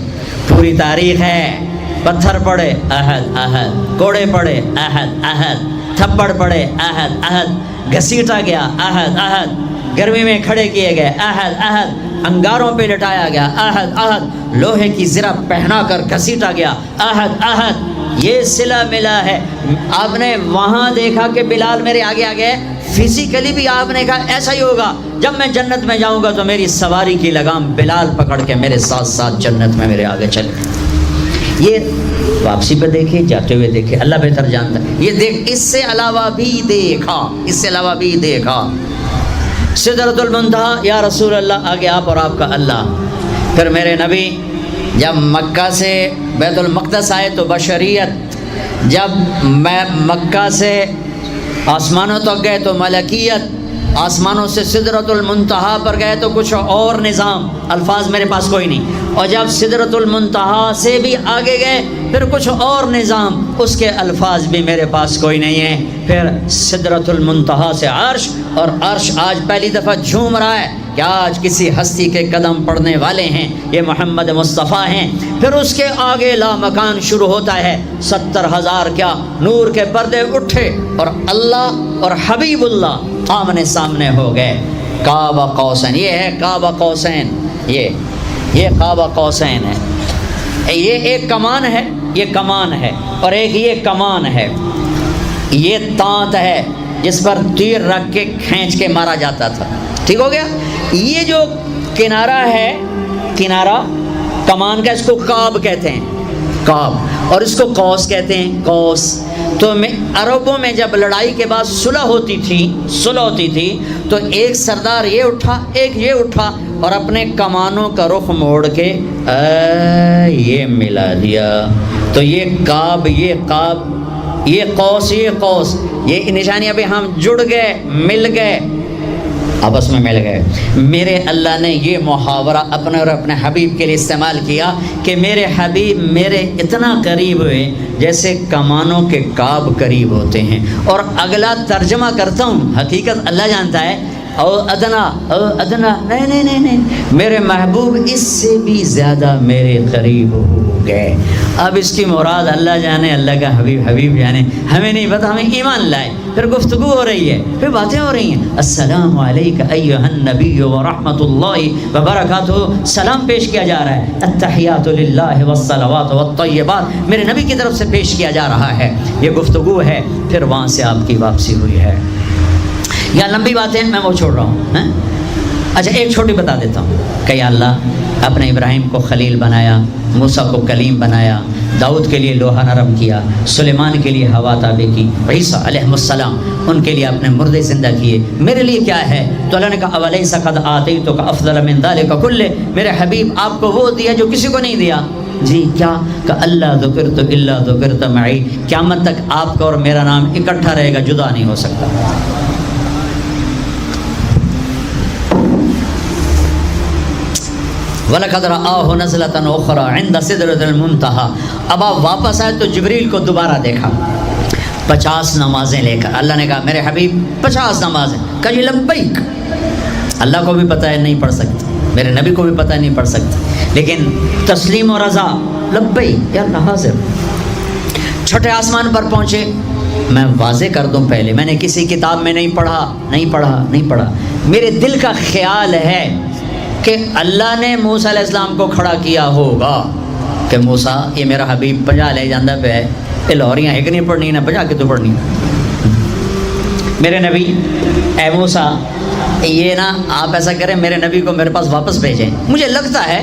پوری تاریخ ہے۔ پتھر پڑے احد احد، کوڑے پڑے احد احد، تھپڑ پڑے احد احد، گھسیٹا گیا احد احد، گرمی میں کھڑے کیے گئے احد احد، انگاروں پہ لٹایا گیا احد احد، لوہے کی زرہ پہنا کر گھسیٹا گیا احد احد۔ یہ صلہ ملا ہے۔ آپ نے وہاں دیکھا کہ بلال میرے آگے آگے، فزیکلی بھی آپ نے کہا ایسا ہی ہوگا، جب میں جنت میں جاؤں گا تو میری سواری کی لگام بلال پکڑ کے میرے ساتھ ساتھ جنت میں میرے آگے چلے۔ یہ واپسی پہ دیکھے، جاتے ہوئے دیکھے، اللہ بہتر جانتا ہے۔ یہ دیکھ، اس سے علاوہ بھی دیکھا، اس سے علاوہ بھی دیکھا۔ سدرۃ المنتہی، یا رسول اللہ آگے آپ اور آپ کا اللہ۔ پھر میرے نبی جب مکہ سے بیت المقدس آئے تو بشریت، جب میں مکہ سے آسمانوں تک گئے تو ملکیت، آسمانوں سے سدرۃ المنتہا پر گئے تو کچھ اور نظام، الفاظ میرے پاس کوئی نہیں، اور جب سدرۃ المنتہا سے بھی آگے گئے پھر کچھ اور نظام، اس کے الفاظ بھی میرے پاس کوئی نہیں ہے۔ پھر سدرۃ المنتہا سے عرش، اور عرش آج پہلی دفعہ جھوم رہا ہے کہ آج کسی ہستی کے قدم پڑنے والے ہیں، یہ محمد مصطفیٰ ہیں۔ پھر اس کے آگے لامکان شروع ہوتا ہے، 70,000 کیا نور کے پردے اٹھے، اور اللہ اور حبیب اللہ آمنے سامنے ہو گئے۔ قاب قوسین، یہ ہے قاب قوسین، یہ قاب قوسین ہے، یہ ایک کمان ہے، یہ کمان ہے، اور ایک یہ کمان ہے، یہ تانت ہے جس پر تیر رکھ کے کھینچ کے مارا جاتا تھا، ٹھیک ہو گیا۔ یہ جو کنارہ ہے، کنارہ کمان کا، اس کو قاب کہتے ہیں، قاب، اور اس کو قوس کہتے ہیں، قوس۔ تو عربوں میں جب لڑائی کے بعد صلح ہوتی تھی تو ایک سردار یہ اٹھا، ایک یہ اٹھا، اور اپنے کمانوں کا رخ موڑ کے یہ ملا دیا، تو یہ قاب، یہ قاب، یہ قوس، یہ قوس، یہ نشانی ابھی ہم جڑ گئے، مل گئے، آپس میں مل گئے۔ میرے اللہ نے یہ محاورہ اپنے اور اپنے حبیب کے لیے استعمال کیا کہ میرے حبیب میرے اتنا قریب ہوئے جیسے کمانوں کے قاب قریب ہوتے ہیں۔ اور اگلا ترجمہ کرتا ہوں، حقیقت اللہ جانتا ہے، او ادنا، نہیں، میرے محبوب اس سے بھی زیادہ میرے قریب ہو گئے۔ اب اس کی مراد اللہ جانے، اللہ کا حبیب جانے، ہمیں نہیں پتہ، ہمیں ایمان لائے۔ پھر گفتگو ہو رہی ہے، پھر باتیں ہو رہی ہیں، السلام علیک ایھا النبی ورحمۃ اللہ وبرکاتہ، سلام پیش کیا جا رہا ہے، التحیات للہ والصلوات والطیبات، میرے نبی کی طرف سے پیش کیا جا رہا ہے، یہ گفتگو ہے۔ پھر وہاں سے آپ کی واپسی ہوئی ہے۔ یا لمبی باتیں میں وہ چھوڑ رہا ہوں۔ اچھا ایک چھوٹی بتا دیتا ہوں کہ یا اللہ اپنے ابراہیم کو خلیل بنایا، موسیٰ کو کلیم بنایا، داؤد کے لیے لوہا نرم کیا، سلیمان کے لیے ہوا تابع کی، عیسیٰ علیہ السلام ان کے لیے اپنے مردے زندہ کیے، میرے لیے کیا ہے؟ تو اللہ نے کہا اولیس قد آتیتک افضل من ذلک کلہ، میرے حبیب آپ کو وہ دیا جو کسی کو نہیں دیا۔ جی کیا؟ کہ اللہ ذکرت الا ذکرت معی، قیامت تک آپ کا اور میرا نام اکٹھا رہے گا، جدا نہیں ہو سکتا۔ وَلَقَدْ رَآهُ نَزْلَةً أُخْرَى عِنْدَ سِدْرَةِ الْمُنْتَهَى، اب آپ واپس آئے تو جبریل کو دوبارہ دیکھا، 50 نمازیں لے کر۔ اللہ نے کہا میرے حبیب 50 نمازیں، کہا جی لبیک۔ اللہ کو بھی پتہ ہے نہیں پڑھ سکتے، میرے نبی کو بھی پتہ ہے نہیں پڑھ سکتے، لیکن تسلیم و رضا، لبیک یا اللہ حاضر۔ چھٹے آسمان پر پہنچے، میں واضح کر دوں پہلے، میں نے کسی کتاب میں نہیں پڑھا، میرے دل کا خیال ہے کہ اللہ نے موسیٰ علیہ السلام کو کھڑا کیا ہوگا کہ موسیٰ یہ میرا حبیب 50 لے جاندہ پہ ہے، یہ لاہوریاں ایک نہیں پڑھنی نہ 50 کے تو پڑھنی، میرے نبی اے موسیٰ یہ نا آپ ایسا کریں میرے نبی کو میرے پاس واپس بھیجیں۔ مجھے لگتا ہے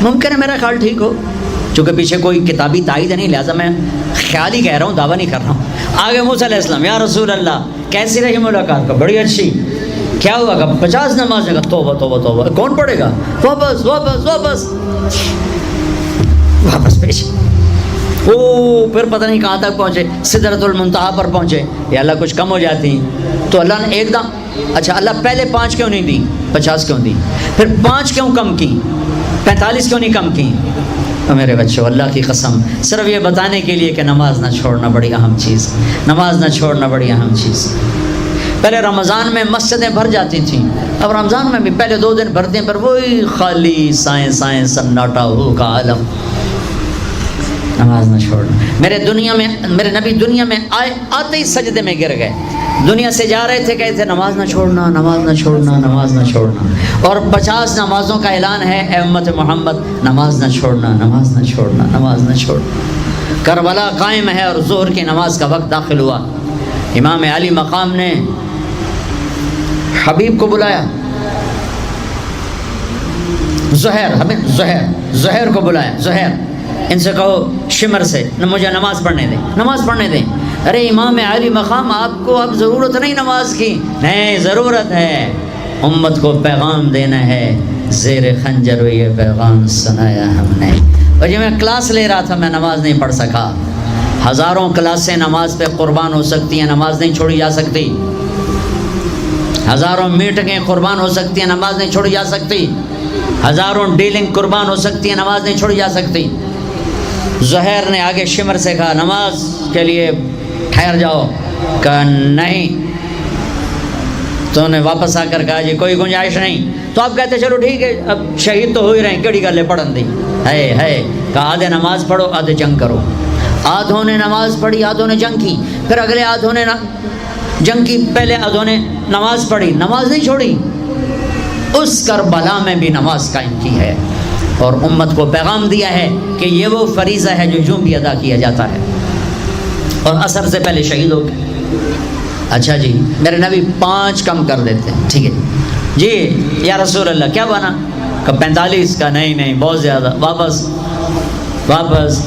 ممکن ہے میرا خیال ٹھیک ہو، چونکہ پیچھے کوئی کتابی تائید نہیں، لہٰذا میں خیال ہی کہہ رہا ہوں، دعویٰ نہیں کر رہا ہوں۔ آگے موسیٰ علیہ السلام یا رسول اللہ کیسی رہی ملاقات؟ کا بڑی اچھی، کیا ہوا؟ کہ 50 نمازیں، کا توبہ توبہ توبہ، کون پڑھے گا؟ واپس واپس واپس واپس پیش۔ پھر پتہ نہیں کہاں تک پہنچے، سدرۃ المنتہا پر پہنچے، یا اللہ کچھ کم ہو جاتی تو اللہ نے ایک دم، اچھا اللہ پہلے 5 کیوں نہیں دی، 50 کیوں دی؟ پھر 5 کیوں کم کی، 45 کیوں نہیں کم کی؟ میرے بچوں اللہ کی قسم، صرف یہ بتانے کے لیے کہ نماز نہ چھوڑنا بڑی اہم چیز، نماز نہ چھوڑنا بڑی اہم چیز۔ پہلے رمضان میں مسجدیں بھر جاتی تھیں، اب رمضان میں بھی پہلے 2 دن بھرتے ہیں، پر وہی خالی سائیں سناٹا ہو کا عالم۔ نماز نہ چھوڑنا۔ میرے نبی دنیا میں آتے ہی سجدے میں گر گئے، دنیا سے جا رہے تھے، کہتے تھے نماز نہ چھوڑنا، نماز نہ چھوڑنا، نماز نہ چھوڑنا۔ اور 50 نمازوں کا اعلان ہے، اے امت محمد نماز نہ چھوڑنا، نماز نہ چھوڑنا، نماز نہ چھوڑنا۔ کربلا قائم ہے اور ظہر کی نماز کا وقت داخل ہوا، امام علی مقام نے حبیب کو بلایا، زہیر کو بلایا، زہیر ان سے کہو شمر سے مجھے نماز پڑھنے دیں۔ ارے امام علی مقام آپ کو اب ضرورت نہیں نماز کی، نہیں ضرورت ہے، امت کو پیغام دینا ہے، زیر خنجر یہ پیغام سنایا ہم نے۔ اور جب میں کلاس لے رہا تھا میں نماز نہیں پڑھ سکا، ہزاروں کلاسیں نماز پہ قربان ہو سکتی ہیں، نماز نہیں چھوڑی جا سکتی۔ ہزاروں میٹنگیں قربان ہو سکتی ہیں، نماز نہیں چھوڑی جا سکتی، ہزاروں ڈیلنگ قربان ہو سکتی ہیں، نماز نہیں چھوڑی جا سکتی۔ زہیر نے آگے شمر سے کہا نماز کے لیے ٹھہر جاؤ، کہا نہیں۔ تو انہیں واپس آ کر کہا جی کوئی گنجائش نہیں، تو آپ کہتے چلو ٹھیک ہے اب شہید تو ہو ہی رہے ہیں، کیڑی گلے پڑھن دی ہے کہا آدھے نماز پڑھو آدھے جنگ کرو۔ آدھوں نے نماز پڑھی، آدھوں نے جنگ کی، پھر اگلے آدھوں نے جنگ کی، پہلے آدھوں نے نماز پڑھی، نماز نہیں چھوڑی، اس کربلا میں بھی نماز قائم کی ہے اور امت کو پیغام دیا ہے کہ یہ وہ فریضہ ہے جو یوں بھی ادا کیا جاتا ہے، اور عصر سے پہلے شہید ہو گئے۔ اچھا جی میرے نبی 5 کم کر دیتے ہیں، ٹھیک ہے جی یا رسول اللہ کیا بنا؟ کہ 45 کا نہیں بہت زیادہ، واپس واپس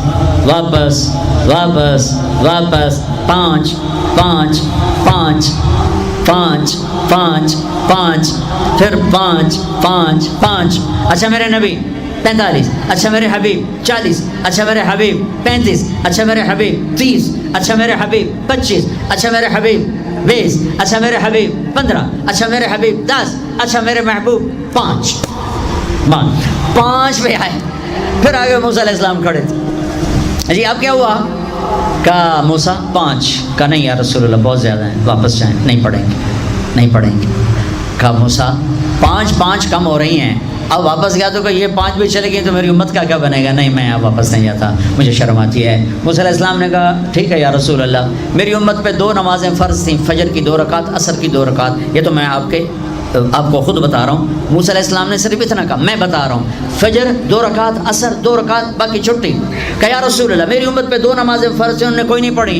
واپس واپس واپس 5 5 5 5 5 5 پھر 5 5 5۔ اچھا میرے نبی 45، اچھا میرے حبیب 40، اچھا میرے حبیب 35، اچھا میرے حبیب 30، اچھا میرے حبیب 25، اچھا میرے حبیب 20، اچھا میرے حبیب 15، اچھا میرے حبیب 10، اچھا میرے محبوب 5 پہ آئے۔ پھر آگے موسیٰ علیہ السلام کھڑے تھے، جی اب کیا ہوا؟ کہا موسیٰ 5، کہا نہیں یا رسول اللہ بہت زیادہ ہیں، واپس جائیں، نہیں پڑھیں گے۔ کہا موسیٰ 5 کم ہو رہی ہیں، اب واپس گیا تو کہ یہ 5 بھی چلے گئی تو میری امت کا کیا بنے گا؟ نہیں میں اب واپس نہیں جاتا، مجھے شرم آتی ہے۔ موسیٰ علیہ السلام نے کہا ٹھیک ہے یا رسول اللہ، میری امت پہ 2 نمازیں فرض تھیں، فجر کی 2 رکعت، عصر کی 2 رکعت، یہ تو میں آپ کو خود بتا رہا ہوں۔ موسیٰ علیہ السلام نے صرف اتنا کہا، میں بتا رہا ہوں، فجر 2 رکعت، عصر 2 رکعت، باقی چھٹی۔ کہا یا رسول اللہ میری امت پہ 2 نمازیں فرض تھیں، انہوں نے کوئی نہیں پڑھی۔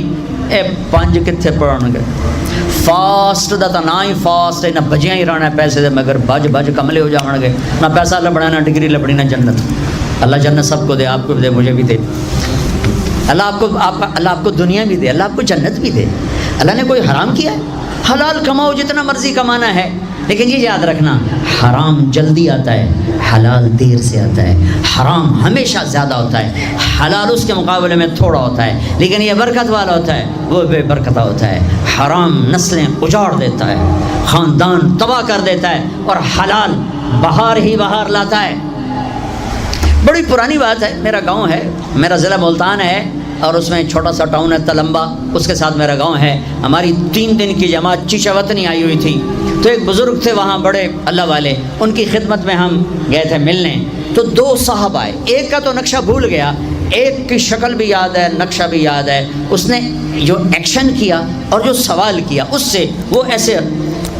5 کتنے پڑھن گے؟ فاسٹ دا تا نہ ہی فاسٹ ہے، نہ بجیاں ہی رہنا ہے پیسے دے، مگر بج کملے ہو جاؤں گے، نہ پیسہ لبنا، نہ ڈگری لبنی، نہ جنت۔ اللہ جنت سب کو دے، آپ کو بھی دے، مجھے بھی دے۔ اللہ آپ کو دنیا بھی دے، اللہ آپ کو جنت بھی دے۔ اللہ نے کوئی حرام کیا ہے؟ حلال کماؤ جتنا مرضی کمانا ہے، لیکن یہ یاد رکھنا حرام جلدی آتا ہے، حلال دیر سے آتا ہے۔ حرام ہمیشہ زیادہ ہوتا ہے، حلال اس کے مقابلے میں تھوڑا ہوتا ہے، لیکن یہ برکت والا ہوتا ہے، وہ بے برکتہ ہوتا ہے۔ حرام نسلیں اجاڑ دیتا ہے، خاندان تباہ کر دیتا ہے، اور حلال بہار ہی بہار لاتا ہے۔ بڑی پرانی بات ہے، میرا گاؤں ہے، میرا ضلع ملتان ہے، اور اس میں چھوٹا سا ٹاؤن ہے تلمبا، اس کے ساتھ میرا گاؤں ہے۔ ہماری 3 دن کی جماعت چیشہ وطنی آئی ہوئی تھی، تو ایک بزرگ تھے وہاں بڑے اللہ والے، ان کی خدمت میں ہم گئے تھے ملنے۔ تو 2 صاحب آئے، ایک کا تو نقشہ بھول گیا، ایک کی شکل بھی یاد ہے، نقشہ بھی یاد ہے۔ اس نے جو ایکشن کیا اور جو سوال کیا اس سے وہ ایسے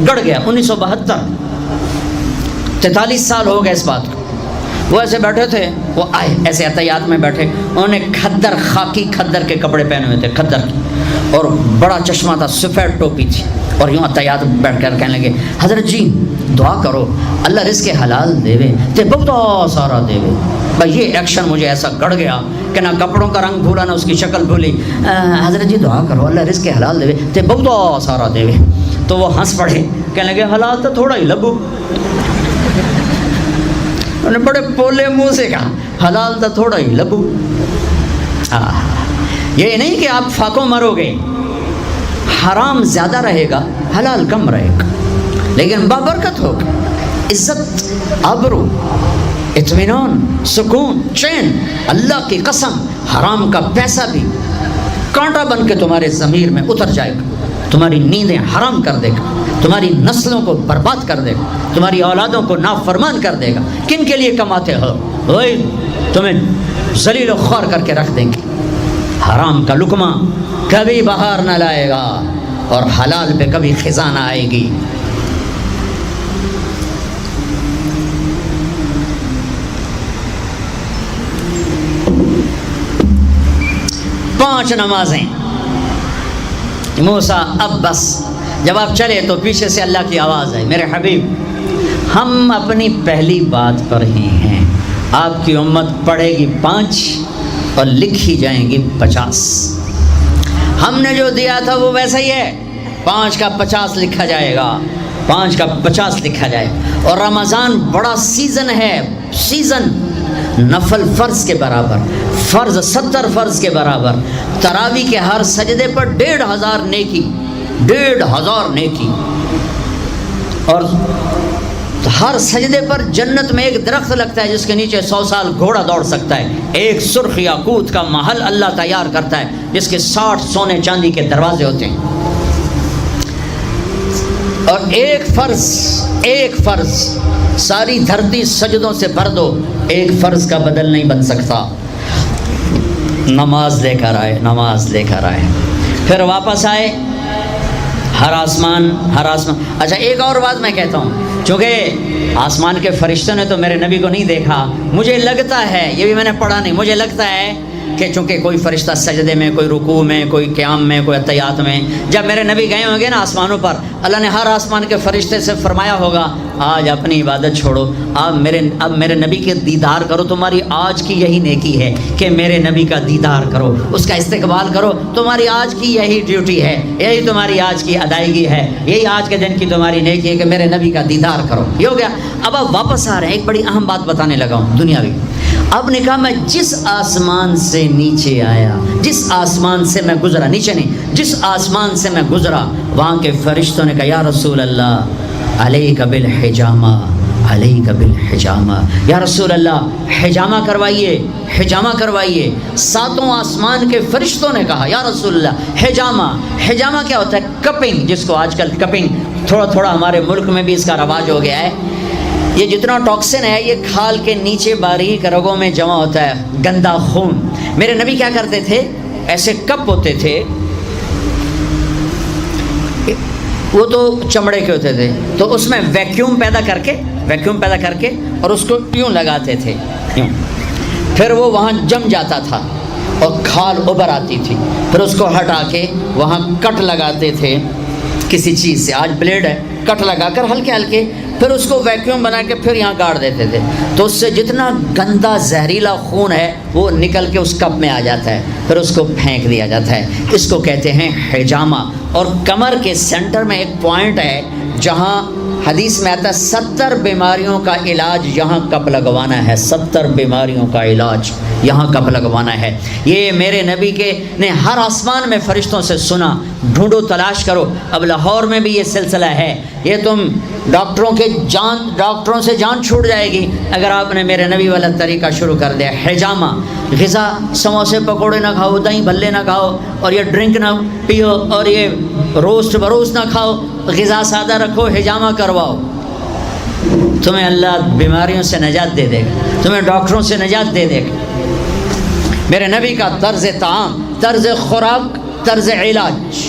گڑ گیا۔ 1972، 43 سال ہو گئے اس بات کو۔ وہ ایسے بیٹھے تھے، وہ آئے ایسے احتیاط میں بیٹھے، انہوں نے کھدر، خاکی کھدر کے کپڑے پہنے ہوئے تھے، کھدر کی، اور بڑا چشمہ تھا، سفید ٹوپی تھی، اور یوں احتیاط بیٹھ کر کہنے لگے حضرت جی دعا کرو اللہ رزق حلال دے تے بہت سارا دے۔ بھائی یہ ایکشن مجھے ایسا گڑ گیا کہ نہ کپڑوں کا رنگ بھولا نہ اس کی شکل بھولی۔ حضرت جی دعا کرو اللہ رزق حلال دے تے بہت سارا دے۔ تو وہ ہنس پڑے، کہنے لگے حلال تو تھوڑا ہی لبو۔ انہوں نے بڑے پولے منہ سے کہا حلال تو تھوڑا ہی لبو۔ یہ نہیں کہ آپ فاقوں مرو گے، حرام زیادہ رہے گا، حلال کم رہے گا، لیکن بابرکت ہوگا، عزت، آبرو، اطمینان، سکون، چین۔ اللہ کی قسم حرام کا پیسہ بھی کانٹا بن کے تمہارے ضمیر میں اتر جائے گا، تمہاری نیندیں حرام کر دے گا، تمہاری نسلوں کو برباد کر دے گا، تمہاری اولادوں کو نافرمان کر دے گا۔ کن کے لیے کماتے ہو؟ وہی تمہیں ذلیل و خوار کر کے رکھ دیں گے۔ حرام کا لقمہ کبھی بہار نہ لائے گا، اور حلال پہ کبھی خزاں نہ آئے گی۔ پانچ نمازیں موسیٰ اب بس، جب آپ چلے تو پیچھے سے اللہ کی آواز آئی، میرے حبیب ہم اپنی پہلی بات پر ہی ہیں، آپ کی امت پڑھے گی 5 اور لکھی جائیں گی 50۔ ہم نے جو دیا تھا وہ ویسا ہی ہے، 5 کا 50 لکھا جائے گا، 5 کا 50 لکھا جائے گا۔ اور رمضان بڑا سیزن ہے، سیزن نفل فرض کے برابر، فرض 70 فرض کے برابر، تراویح کے ہر 1 سجدے پر 1500 نیکی، 1500 نیکی۔ اور ہر سجدے پر جنت میں ایک درخت لگتا ہے جس کے نیچے 100 سال گھوڑا دوڑ سکتا ہے. ایک سرخ یاقوت کا محل اللہ تیار کرتا ہے جس کے 60 سونے چاندی کے دروازے ہوتے ہیں. اور ایک فرض ساری دھرتی سجدوں سے بھر دو، ایک فرض کا بدل نہیں بن سکتا. نماز لے کر آئے پھر واپس آئے. ہر آسمان. اچھا ایک اور بات میں کہتا ہوں، چونکہ آسمان کے فرشتوں نے تو میرے نبی کو نہیں دیکھا، مجھے لگتا ہے، یہ بھی میں نے پڑھا نہیں، مجھے لگتا ہے کہ چونکہ کوئی فرشتہ سجدے میں، کوئی رکوع میں، کوئی قیام میں، کوئی اتحیات میں، جب میرے نبی گئے ہوں گے نا آسمانوں پر، اللہ نے ہر آسمان کے فرشتے سے فرمایا ہوگا آج اپنی عبادت چھوڑو، اب میرے نبی کے دیدار کرو. تمہاری آج کی یہی نیکی ہے کہ میرے نبی کا دیدار کرو، اس کا استقبال کرو. تمہاری آج کی یہی ڈیوٹی ہے، یہی تمہاری آج کی ادائیگی ہے، یہی آج کے دن کی تمہاری نیکی ہے کہ میرے نبی کا دیدار کرو. یہ ہو گیا. اب آپ واپس آ رہے ہیں، ایک بڑی اہم بات بتانے لگا ہوں دنیاوی. اب نے کہا میں جس آسمان سے نیچے آیا، جس آسمان سے میں گزرا، نیچے نہیں، جس آسمان سے میں گزرا، وہاں کے فرشتوں نے کہا یا رسول اللہ علیک بالحجامہ، علیک بالحجامہ، یا رسول اللہ حجامہ کروائیے. 7 آسمان کے فرشتوں نے کہا یا رسول اللہ حجامہ کیا ہوتا ہے؟ کپنگ، جس کو آج کل کپنگ تھوڑا ہمارے ملک میں بھی اس کا رواج ہو گیا ہے. یہ جتنا ٹاکسن ہے یہ کھال کے نیچے باریک رگوں میں جمع ہوتا ہے، گندا خون. میرے نبی کیا کرتے تھے، ایسے کپ ہوتے تھے، وہ تو چمڑے کے ہوتے تھے، تو اس میں ویکیوم پیدا کر کے اور اس کو یوں لگاتے تھے، یوں. پھر وہ وہاں جم جاتا تھا اور کھال ابھر آتی تھی. پھر اس کو ہٹا کے وہاں کٹ لگاتے تھے کسی چیز سے، آج بلیڈ ہے، کٹ لگا کر ہلکے، پھر اس کو ویکیوم بنا کے پھر یہاں گاڑ دیتے تھے. تو اس سے جتنا گندا زہریلا خون ہے وہ نکل کے اس کپ میں آ جاتا ہے، پھر اس کو پھینک دیا جاتا ہے. اس کو کہتے ہیں حجامہ. اور کمر کے سینٹر میں ایک پوائنٹ ہے جہاں حدیث میں آتا ہے 70 بیماریوں کا علاج یہاں کپ لگوانا ہے، 70 بیماریوں کا علاج یہاں کپ لگوانا ہے. یہ میرے نبی کے نے ہر آسمان میں فرشتوں سے سنا. ڈھونڈو، تلاش کرو. اب لاہور میں بھی یہ سلسلہ ہے. یہ تم ڈاکٹروں سے جان چھوٹ جائے گی اگر آپ نے میرے نبی والا طریقہ شروع کر دیا. حجامہ، غذا، سموسے پکوڑے نہ کھاؤ، دہی بھلے نہ کھاؤ، اور یہ ڈرنک نہ پیو، اور یہ روسٹ بروس نہ کھاؤ، غذا سادہ رکھو، حجامہ کرواؤ. تمہیں اللہ بیماریوں سے نجات دے دے گا، تمہیں ڈاکٹروں سے نجات دے دے گا. میرے نبی کا طرز طعام، طرز خوراک، طرز علاج.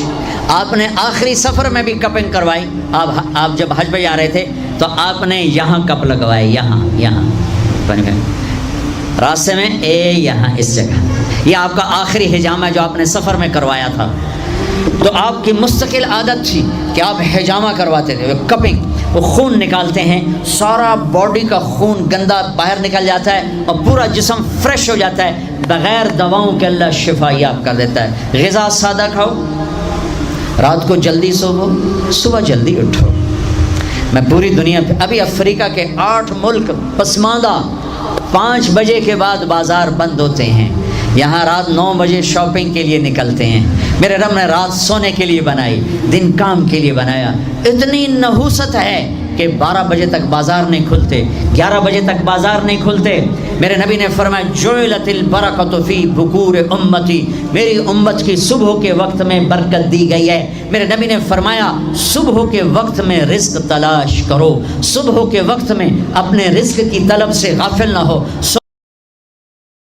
آپ نے آخری سفر میں بھی کپنگ کروائی. آپ جب حج پہ جا رہے تھے تو آپ نے یہاں کپ لگوائے، یہاں راستے میں، یہاں اس جگہ. یہ آپ کا آخری حجامہ جو آپ نے سفر میں کروایا تھا. تو آپ کی مستقل عادت تھی کہ آپ حجامہ کرواتے تھے، کپنگ. وہ خون نکالتے ہیں، سارا باڈی کا خون گندا باہر نکل جاتا ہے اور پورا جسم فریش ہو جاتا ہے. بغیر دواؤں کے اللہ شفا یاب کر دیتا ہے. غذا سادہ کھاؤ، رات کو جلدی سوو، صبح جلدی اٹھو. میں پوری دنیا پہ، ابھی افریقہ کے 8 ملک پسماندہ 5 بجے کے بعد بازار بند ہوتے ہیں. یہاں رات 9 بجے شاپنگ کے لیے نکلتے ہیں. میرے رب نے رات سونے کے لیے بنائی، دن کام کے لیے بنایا. اتنی نحوست ہے کہ 12 بجے تک بازار نہیں کھلتے، 11 بجے تک بازار نہیں کھلتے. میرے نبی نے فرمایا جعلت البرکۃ فی بکور امتی، میری امت کی صبح کے وقت میں برکت دی گئی ہے. میرے نبی نے فرمایا صبح کے وقت میں رزق تلاش کرو، صبح کے وقت میں اپنے رزق کی طلب سے غافل نہ ہو.